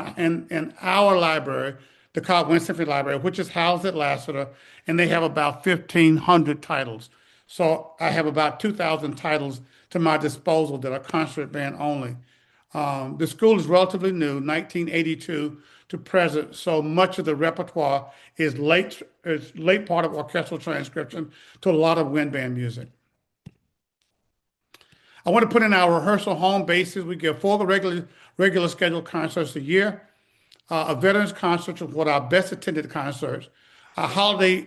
our library, the Cobb Symphony Library, which is housed at Lassiter, and they have about 1,500 titles. So I have about 2,000 titles to my disposal that are concert band only. The school is relatively new, 1982 to present, so much of the repertoire is late part of orchestral transcription to a lot of wind band music. I want to put in our rehearsal home bases. We give 4 regular scheduled concerts a year. A veterans concert is one of our best attended concerts. A holiday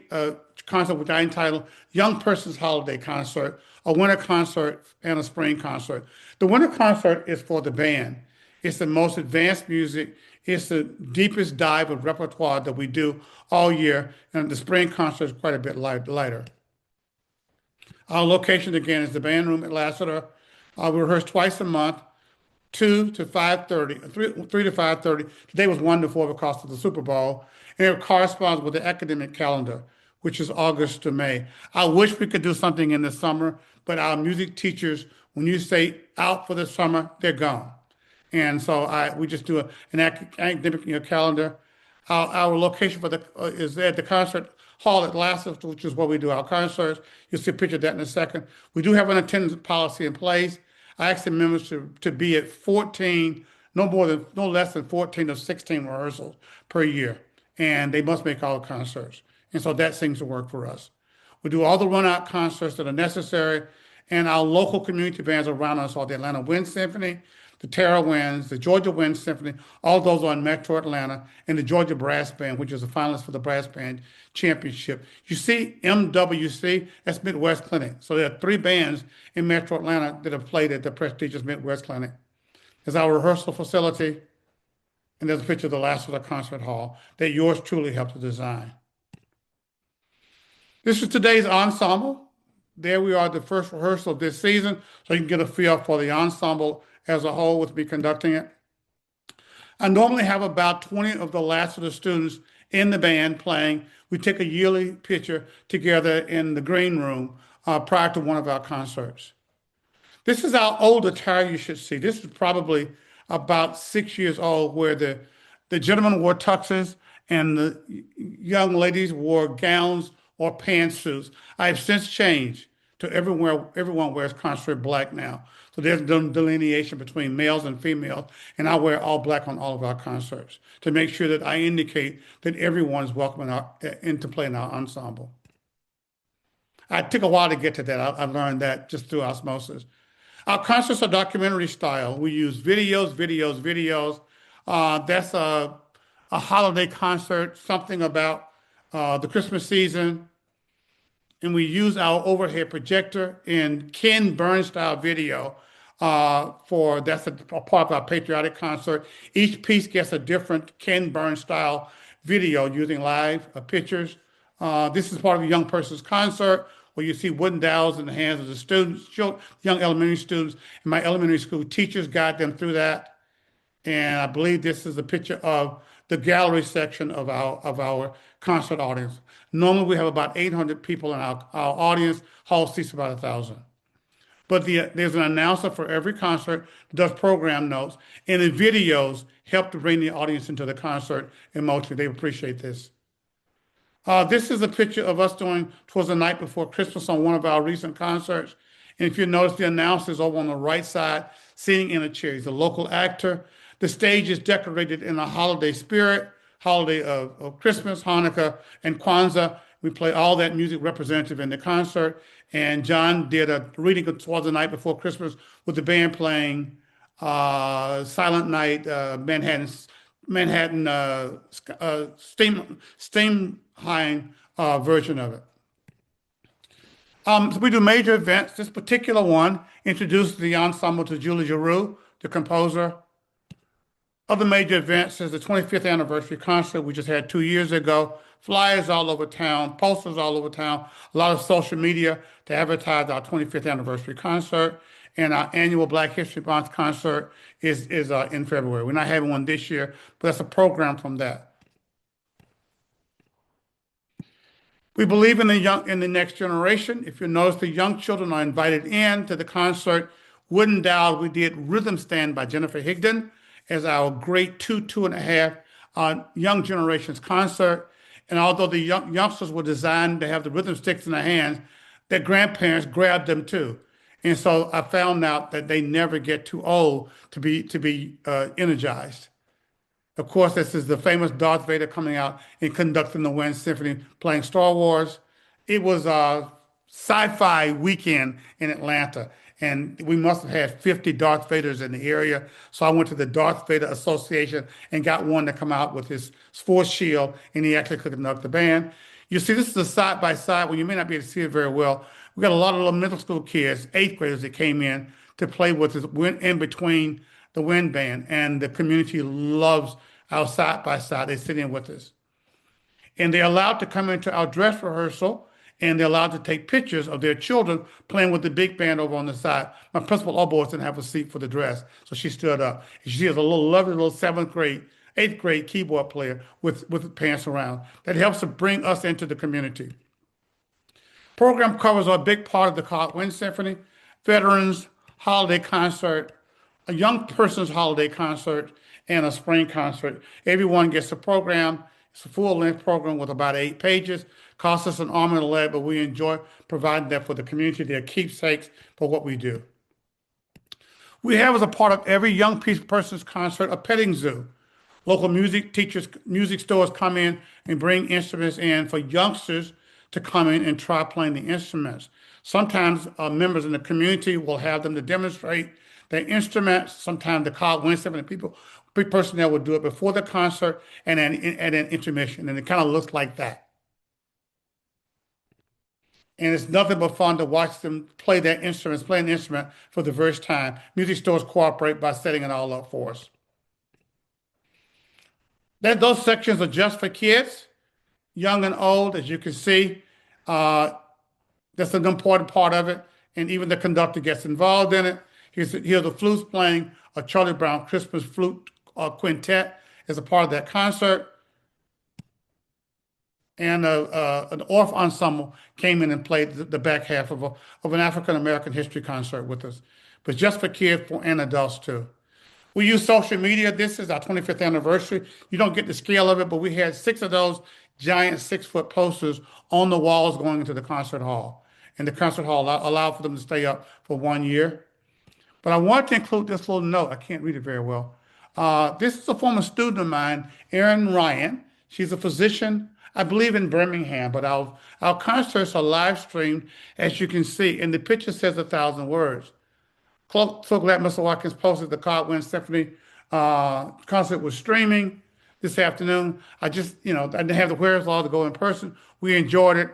concert, which I entitle Young Person's Holiday Concert, a winter concert, and a spring concert. The winter concert is for the band. It's the most advanced music. It's the deepest dive of repertoire that we do all year. And the spring concert is quite a bit lighter. Our location, again, is the band room at Lassiter. We rehearse twice a month, 2 to 5:30, 3 to 5:30. Today was 1 to 4 because of the Super Bowl. And it corresponds with the academic calendar, which is August to May. I wish we could do something in the summer, but our music teachers, when you say out for the summer, they're gone. And so we just do an academic calendar. Our location for is at the concert hall at Lassiter, which is where we do our concerts. You'll see a picture of that in a second. We do have an attendance policy in place. I ask the members to be at 14, no less than 14 or 16 rehearsals per year. And they must make all the concerts. And so that seems to work for us. We do all the run-out concerts that are necessary. And our local community bands around us are the Atlanta Wind Symphony, the Terra Winds, the Georgia Wind Symphony, all those are in Metro Atlanta, and the Georgia Brass Band, which is a finalist for the Brass Band Championship. You see MWC, that's Midwest Clinic. So there are 3 bands in Metro Atlanta that have played at the prestigious Midwest Clinic. There's our rehearsal facility, and there's a picture of the Lassiter Concert Hall that yours truly helped to design. This is today's ensemble. There we are, the first rehearsal of this season, so you can get a feel for the ensemble as a whole with me conducting it. I normally have about 20 of the Lassiter students in the band playing. We take a yearly picture together in the green room prior to one of our concerts. This is our old attire you should see. This is probably about 6 years old, where the gentlemen wore tuxes and the young ladies wore gowns or pantsuits. I have since changed to everyone wears concert black now. So there's delineation between males and females, and I wear all black on all of our concerts to make sure that I indicate that everyone is welcome into play in our ensemble. It took a while to get to that. I learned that just through osmosis. Our concerts are documentary style. We use videos. That's a holiday concert, something about the Christmas season. And we use our overhead projector in Ken Burns style video that's a part of our patriotic concert. Each piece gets a different Ken Burns style video using live pictures. This is part of a young person's concert where you see wooden dowels in the hands of the students, young elementary students, and my elementary school teachers guide them through that. And I believe this is a picture of the gallery section of our concert audience. Normally we have about 800 people in our audience. Hall seats about 1,000. But there's an announcer for every concert that does program notes, and the videos help to bring the audience into the concert emotionally. They appreciate this. This is a picture of us doing "'Twas the Night Before Christmas" on one of our recent concerts. And if you notice, the announcer is over on the right side, sitting in a chair. He's a local actor. The stage is decorated in a holiday spirit, holiday of Christmas, Hanukkah, and Kwanzaa. We play all that music representative in the concert. And John did a reading of "'Twas the Night Before Christmas" with the band playing Silent Night, Manhattan Steamheim version of it. So we do major events. This particular one introduced the ensemble to Julie Giroux, the composer. Other major events is the 25th anniversary concert we just had 2 years ago. Flyers all over town, posters all over town, a lot of social media to advertise our 25th anniversary concert. And our annual Black History Month concert is in February. We're not having one this year, but that's a program from that. We believe in the next generation. If you notice, the young children are invited in to the concert. Wooden Dowd, we did Rhythm Stand by Jennifer Higdon as our great two and a half young generations concert. And although the youngsters were designed to have the rhythm sticks in their hands, their grandparents grabbed them too. And so I found out that they never get too old to be energized. Of course, this is the famous Darth Vader coming out and conducting the Wind Symphony, playing Star Wars. It was a sci-fi weekend in Atlanta, and we must have had 50 Darth Vaders in the area. So I went to the Darth Vader Association and got one to come out with his force shield, and he actually could conduct the band. You see, this is a side by side where you may not be able to see it very well. We got a lot of little middle school kids, eighth graders that came in to play with us in between the wind band, and the community loves our side by side. They sit in with us. And they're allowed to come into our dress rehearsal, and they're allowed to take pictures of their children playing with the big band over on the side. My principal almost didn't have a seat for the dress, so she stood up. She is a little lovely little eighth grade keyboard player with pants around. That helps to bring us into the community. Program covers are a big part of the Cobb Wind Symphony, Veterans Holiday Concert, a young person's holiday concert, and a spring concert. Everyone gets a program. It's a full-length program with about 8 pages. Costs us an arm and a leg, but we enjoy providing that for the community. They're keepsakes for what we do. We have as a part of every young person's concert a petting zoo. Local music teachers, music stores come in and bring instruments in for youngsters to come in and try playing the instruments. Sometimes members in the community will have them to demonstrate their instruments. Sometimes the Cobb Wind Symphony personnel will do it before the concert and then an intermission, and it kind of looks like that. And it's nothing but fun to watch them play their instruments, play an instrument for the first time. Music stores cooperate by setting it all up for us. Those sections are just for kids, young and old, as you can see. That's an important part of it, and even the conductor gets involved in it. Here the flutes playing a Charlie Brown Christmas flute quintet as a part of that concert. And an Orff ensemble came in and played the back half of an African-American history concert with us, but just for kids and adults too. We use social media. This is our 25th anniversary. You don't get the scale of it, but we had 6 of those giant 6-foot posters on the walls going into the concert hall. And the concert hall allowed for them to stay up for 1 year. But I want to include this little note. I can't read it very well. This is a former student of mine, Erin Ryan. She's a physician, I believe, in Birmingham, but our concerts are live streamed, as you can see, and the picture says 1,000 words. So glad Mr. Watkins posted the Cobb Wind Symphony concert was streaming this afternoon. I didn't have the wherewithal to go in person. We enjoyed it.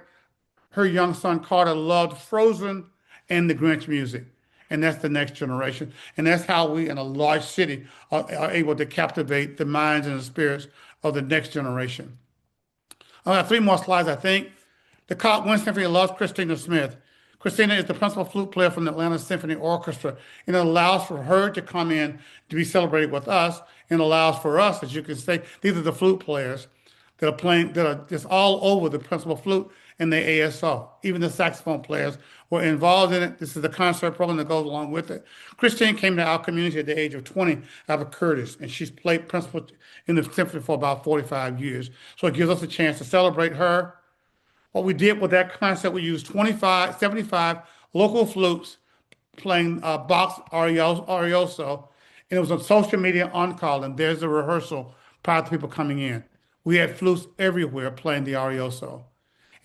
Her young son, Carter, loved Frozen and the Grinch music. And that's the next generation. And that's how we, in a large city, are able to captivate the minds and the spirits of the next generation. I have 3 more slides, I think. The Cobb Wind Symphony loves Christina Smith. Christina is the principal flute player from the Atlanta Symphony Orchestra, and it allows for her to come in to be celebrated with us, and allows for us, as you can see, these are the flute players that are playing, that are just all over the principal flute and the ASO. Even the saxophone players were involved in it. This is the concert program that goes along with it. Christine came to our community at the age of 20 out of Curtis, and she's played principal in the symphony for about 45 years. So it gives us a chance to celebrate her. What we did with that concert, we used 75 local flutes playing box arioso, and it was on social media on call, and there's a rehearsal prior to people coming in. We had flutes everywhere playing the arioso.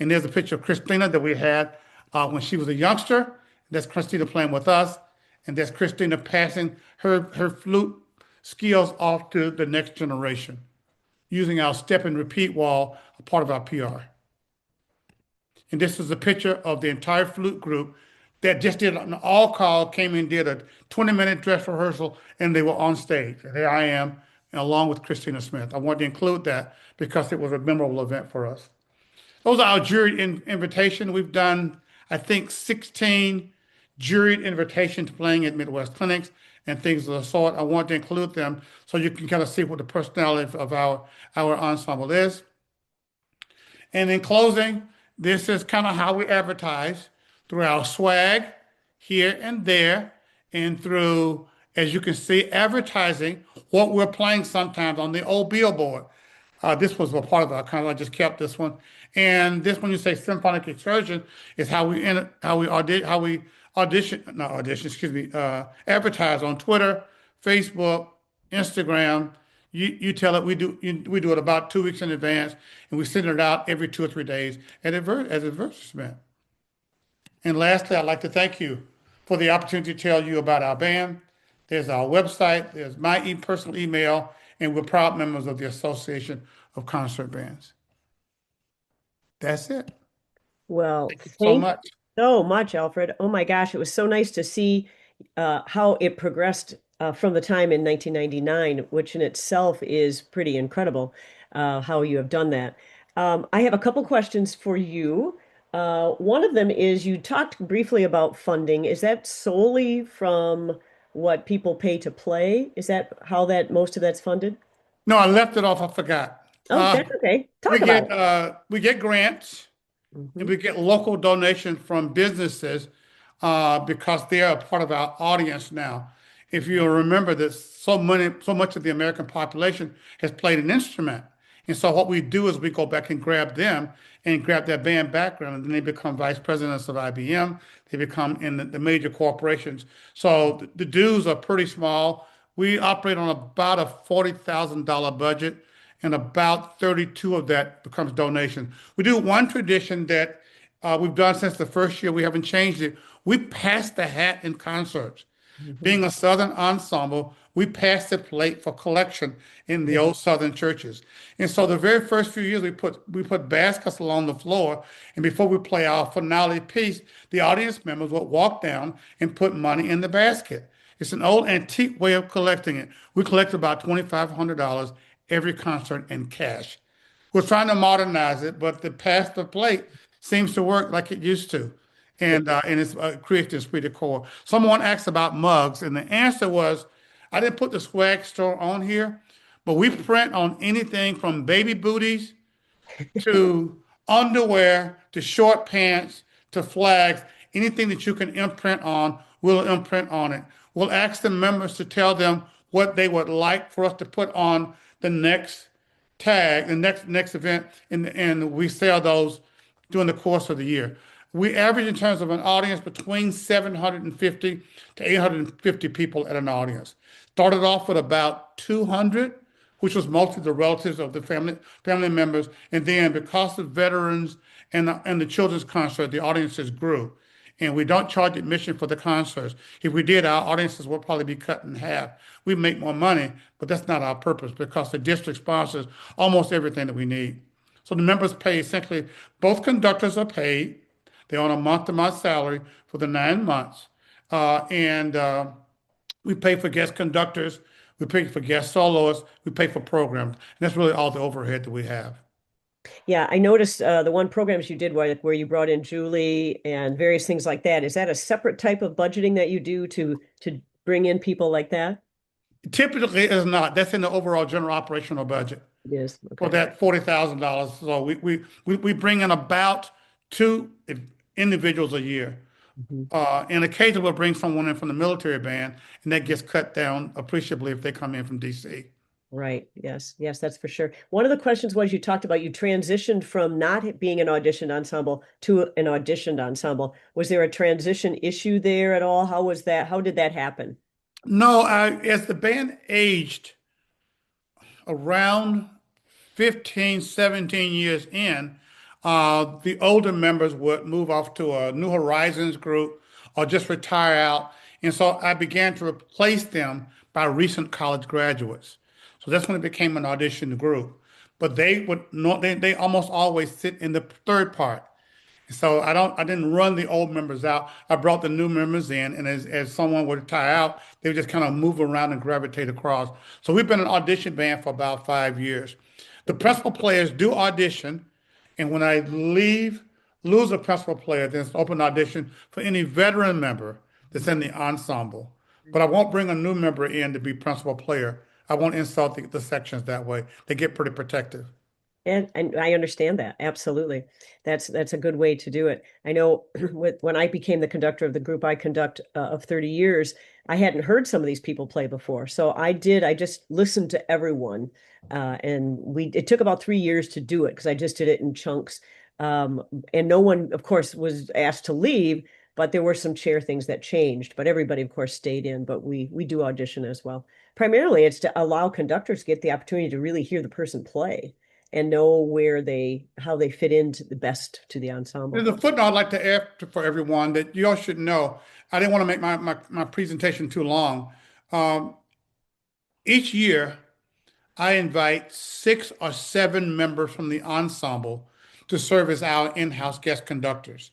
And there's a picture of Christina that we had when she was a youngster. That's Christina playing with us, and that's Christina passing her flute skills off to the next generation using our step and repeat wall, a part of our PR. And this is a picture of the entire flute group that just did an all call, came in, did a 20-minute dress rehearsal, and they were on stage. And there I am, along with Christina Smith. I wanted to include that because it was a memorable event for us. Those are our juried invitation. We've done, I think, 16 juried invitations to playing at Midwest Clinics and things of the sort. I want to include them so you can kind of see what the personality of our ensemble is. And in closing, this is kind of how we advertise through our swag here and there, and through, as you can see, advertising what we're playing sometimes on the old billboard. This was a part of our kind. I just kept this one, and this one you say symphonic excursion is how we audition, not audition, excuse me, advertise on Twitter, Facebook, Instagram. You tell it we do it about 2 weeks in advance, and we send it out every 2 or 3 days as advertisement. And lastly, I'd like to thank you for the opportunity to tell you about our band. There's our website, there's my personal email, and we're proud members of the Association of Concert Bands. That's it. Well, Thank you so much. so much, Alfred. Oh my gosh, it was so nice to see how it progressed from the time in 1999, which in itself is pretty incredible, how you have done that. I have a couple questions for you. One of them is you talked briefly about funding. Is that solely from what people pay to play? Is that how that most of that's funded? No, I left it off. I forgot. Oh, that's okay. Talk about it. We get grants and we get local donations from businesses because they are a part of our audience now. If you remember that so much of the American population has played an instrument. And so what we do is we go back and grab them and grab their band background, and then they become vice presidents of IBM. They become in the major corporations. So the dues are pretty small. We operate on about a $40,000 budget, and about 32 of that becomes donation. We do one tradition that we've done since the first year. We haven't changed it. We pass the hat in concerts. Being a Southern ensemble, we pass the plate for collection in the old Southern churches. And so the very first few years, we put baskets along the floor, and before we play our finale piece, the audience members would walk down and put money in the basket. It's an old antique way of collecting it. We collect about $2,500 every concert in cash. We're trying to modernize it, but the pass the plate seems to work like it used to. And it's creates this pretty core. Someone asked about mugs, and the answer was, I didn't put the swag store on here, but we print on anything from baby booties to underwear to short pants to flags. Anything that you can imprint on, we'll imprint on it. We'll ask the members to tell them what they would like for us to put on the next tag, the next event, and we sell those during the course of the year. We average in terms of an audience between 750 to 850 people at an audience. Started off with about 200, which was mostly the relatives of the family members. And then because of veterans and the children's concert, the audiences grew. And we don't charge admission for the concerts. If we did, our audiences would probably be cut in half. We make more money, but that's not our purpose because the district sponsors almost everything that we need. So the members pay essentially, both conductors are paid. They're on a month-to-month salary for the 9 months. We pay for guest conductors, we pay for guest soloists, we pay for programs. And that's really all the overhead that we have. Yeah, I noticed the one programs you did where you brought in Julie and various things like that. Is that a separate type of budgeting that you do to bring in people like that? Typically, it is not. That's in the overall general operational budget. It is. Okay. For that $40,000. So we bring in about 2 individuals a year. And occasionally we'll bring someone in from the military band, and that gets cut down appreciably if they come in from DC. Right. Yes. Yes, that's for sure. One of the questions was you talked about you transitioned from not being an auditioned ensemble to an auditioned ensemble. Was there a transition issue there at all? How was that? How did that happen? No, as the band aged around 15, 17 years in, the older members would move off to a New Horizons group or just retire out. And so I began to replace them by recent college graduates. So that's when it became an audition group. But they almost always sit in the third part. So I didn't run the old members out. I brought the new members in, and as someone would retire out, they would just kind of move around and gravitate across. So we've been an audition band for about 5 years. The principal players do audition, and when I lose a principal player, then it's an open audition for any veteran member that's in the ensemble. But I won't bring a new member in to be principal player. I won't insult the sections that way. They get pretty protective. And I understand that. Absolutely. That's a good way to do it. I know when I became the conductor of the group I conduct of 30 years, I hadn't heard some of these people play before. So I just listened to everyone. And it took about 3 years to do it because I just did it in chunks. And no one, of course, was asked to leave, but there were some chair things that changed. But everybody, of course, stayed in. But we do audition as well. Primarily, it's to allow conductors to get the opportunity to really hear the person play and know how they fit into the best to the ensemble. There's a footnote I'd like to add for everyone that you all should know. I didn't want to make my presentation too long. Each year, I invite 6 or 7 members from the ensemble to serve as our in-house guest conductors.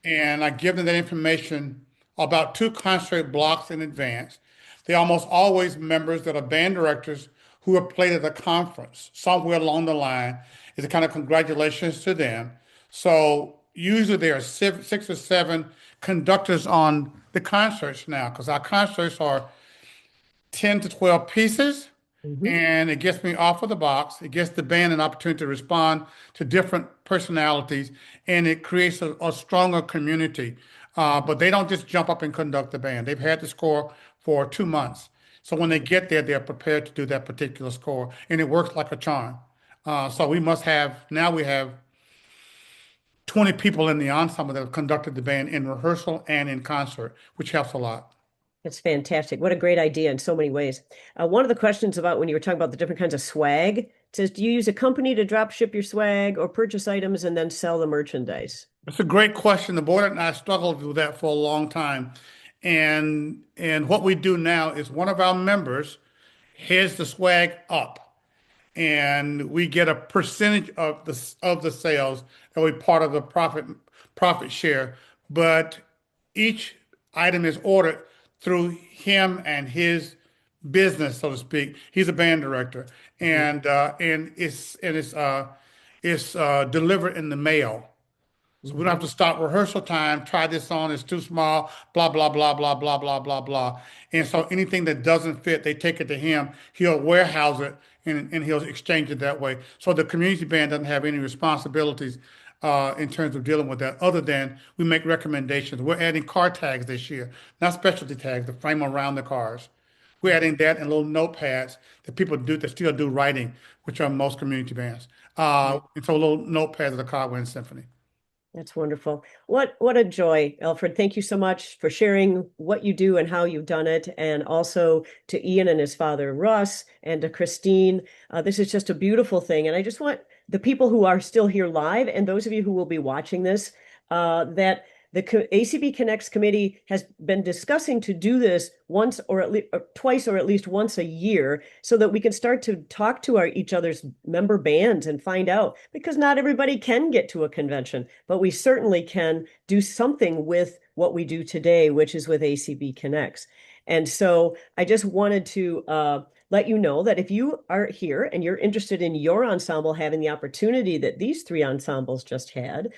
And I give them that information about 2 concert blocks in advance. They're almost always members that are band directors who have played at a conference somewhere along the line. It's a kind of congratulations to them. So usually there are 6 or 7 conductors on the concerts now, because our concerts are 10 to 12 pieces. And it gets me off of the box. It gets the band an opportunity to respond to different personalities, and it creates a stronger community. But they don't just jump up and conduct the band. They've had the score for 2 months. So when they get there, they're prepared to do that particular score, and it works like a charm. So we have 20 people in the ensemble that have conducted the band in rehearsal and in concert, which helps a lot. It's fantastic. What a great idea in so many ways. One of the questions about when you were talking about the different kinds of swag, it says, do you use a company to drop ship your swag or purchase items and then sell the merchandise? That's a great question. The board and I struggled with that for a long time. And what we do now is one of our members heads the swag up, and we get a percentage of the sales that we part of the profit share. But each item is ordered through him and his business, so to speak. He's a band director, and it's delivered in the mail. So we don't have to stop rehearsal time, try this on, it's too small, blah, blah, blah, blah, blah, blah, blah, blah. And so anything that doesn't fit, they take it to him. He'll warehouse it and he'll exchange it that way. So the community band doesn't have any responsibilities in terms of dealing with that, other than we make recommendations. We're adding car tags this year, not specialty tags, the frame around the cars. We're adding that and little notepads that people do that still do writing, which are most community bands. And so little notepads of the Cobb Symphony. That's wonderful. What a joy, Alfred. Thank you so much for sharing what you do and how you've done it. And also to Ian and his father, Russ, and to Christine. This is just a beautiful thing. And I just want the people who are still here live and those of you who will be watching this, that the ACB Connects Committee has been discussing to do this once or at least twice or at least once a year so that we can start to talk to each other's member bands and find out, because not everybody can get to a convention, but we certainly can do something with what we do today, which is with ACB Connects. And so I just wanted to let you know that if you are here and you're interested in your ensemble having the opportunity that these 3 ensembles just had,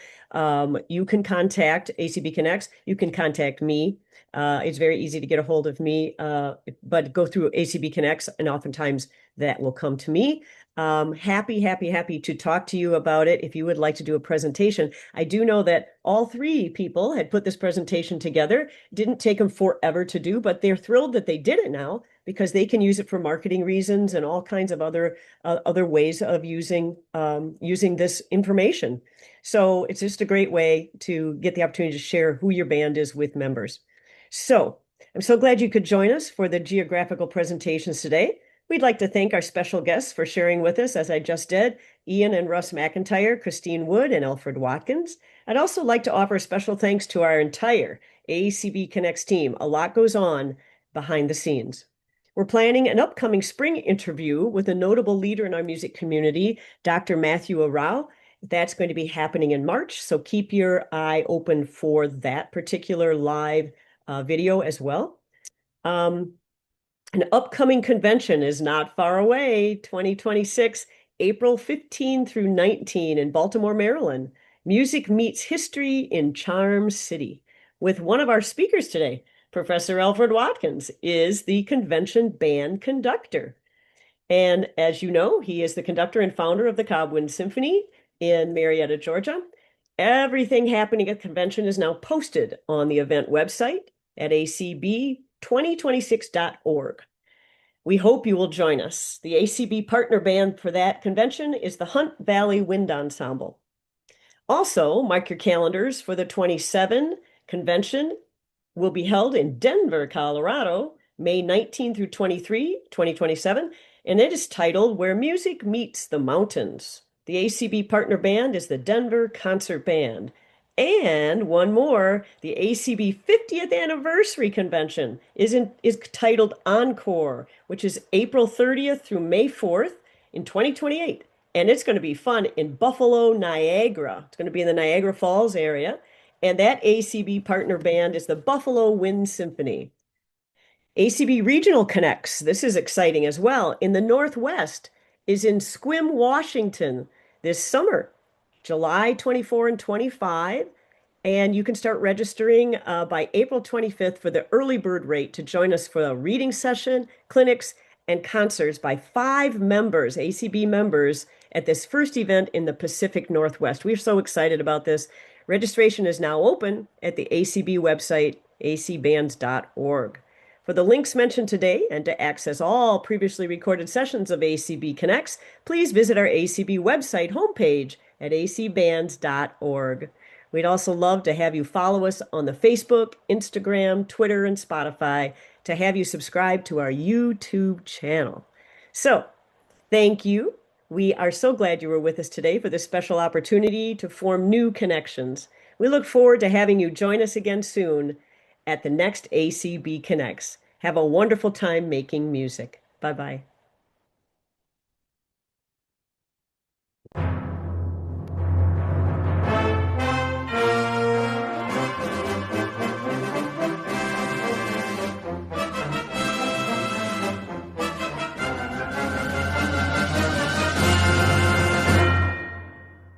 you can contact ACB Connects. You can contact me. It's very easy to get a hold of me, but go through ACB Connects, and oftentimes that will come to me. Happy to talk to you about it if you would like to do a presentation. I do know that all 3 people had put this presentation together. Didn't take them forever to do, but they're thrilled that they did it now because they can use it for marketing reasons and all kinds of other ways of using this information. So it's just a great way to get the opportunity to share who your band is with members. So I'm so glad you could join us for the geographical presentations today. We'd like to thank our special guests for sharing with us, as I just did, Ian and Russ McIntyre, Christine Wood, and Alfred Watkins. I'd also like to offer special thanks to our entire ACB Connects team. A lot goes on behind the scenes. We're planning an upcoming spring interview with a notable leader in our music community, Dr. Matthew Arau. That's going to be happening in March, so keep your eye open for that particular live video as well. An upcoming convention is not far away, 2026, April 15 through 19 in Baltimore, Maryland. Music meets history in Charm City. With one of our speakers today, Professor Alfred Watkins is the convention band conductor. And as you know, he is the conductor and founder of the Cobb Symphony in Marietta, Georgia. Everything happening at the convention is now posted on the event website at acb2026.org. We hope you will join us. The ACB partner band for that convention is the Hunt Valley Wind Ensemble. Also, mark your calendars for the 27 convention will be held in Denver, Colorado, May 19 through 23, 2027, and it is titled Where Music Meets the Mountains. The ACB partner band is the Denver Concert Band. And one more, the ACB 50th Anniversary Convention is titled Encore, which is April 30th through May 4th in 2028. And it's going to be fun in Buffalo, Niagara. It's going to be in the Niagara Falls area. And that ACB partner band is the Buffalo Wind Symphony. ACB Regional Connects, this is exciting as well, in the Northwest is in Sequim, Washington this summer, July 24 and 25. And you can start registering by April 25th for the early bird rate to join us for a reading session, clinics, and concerts by 5 members, ACB members, at this first event in the Pacific Northwest. We're so excited about this. Registration is now open at the ACB website, acbands.org. For the links mentioned today and to access all previously recorded sessions of ACB Connects, please visit our ACB website homepage at acbands.org. We'd also love to have you follow us on the Facebook, Instagram, Twitter, and Spotify, to have you subscribe to our YouTube channel. So, thank you. We are so glad you were with us today for this special opportunity to form new connections. We look forward to having you join us again soon at the next ACB Connects. Have a wonderful time making music. Bye-bye.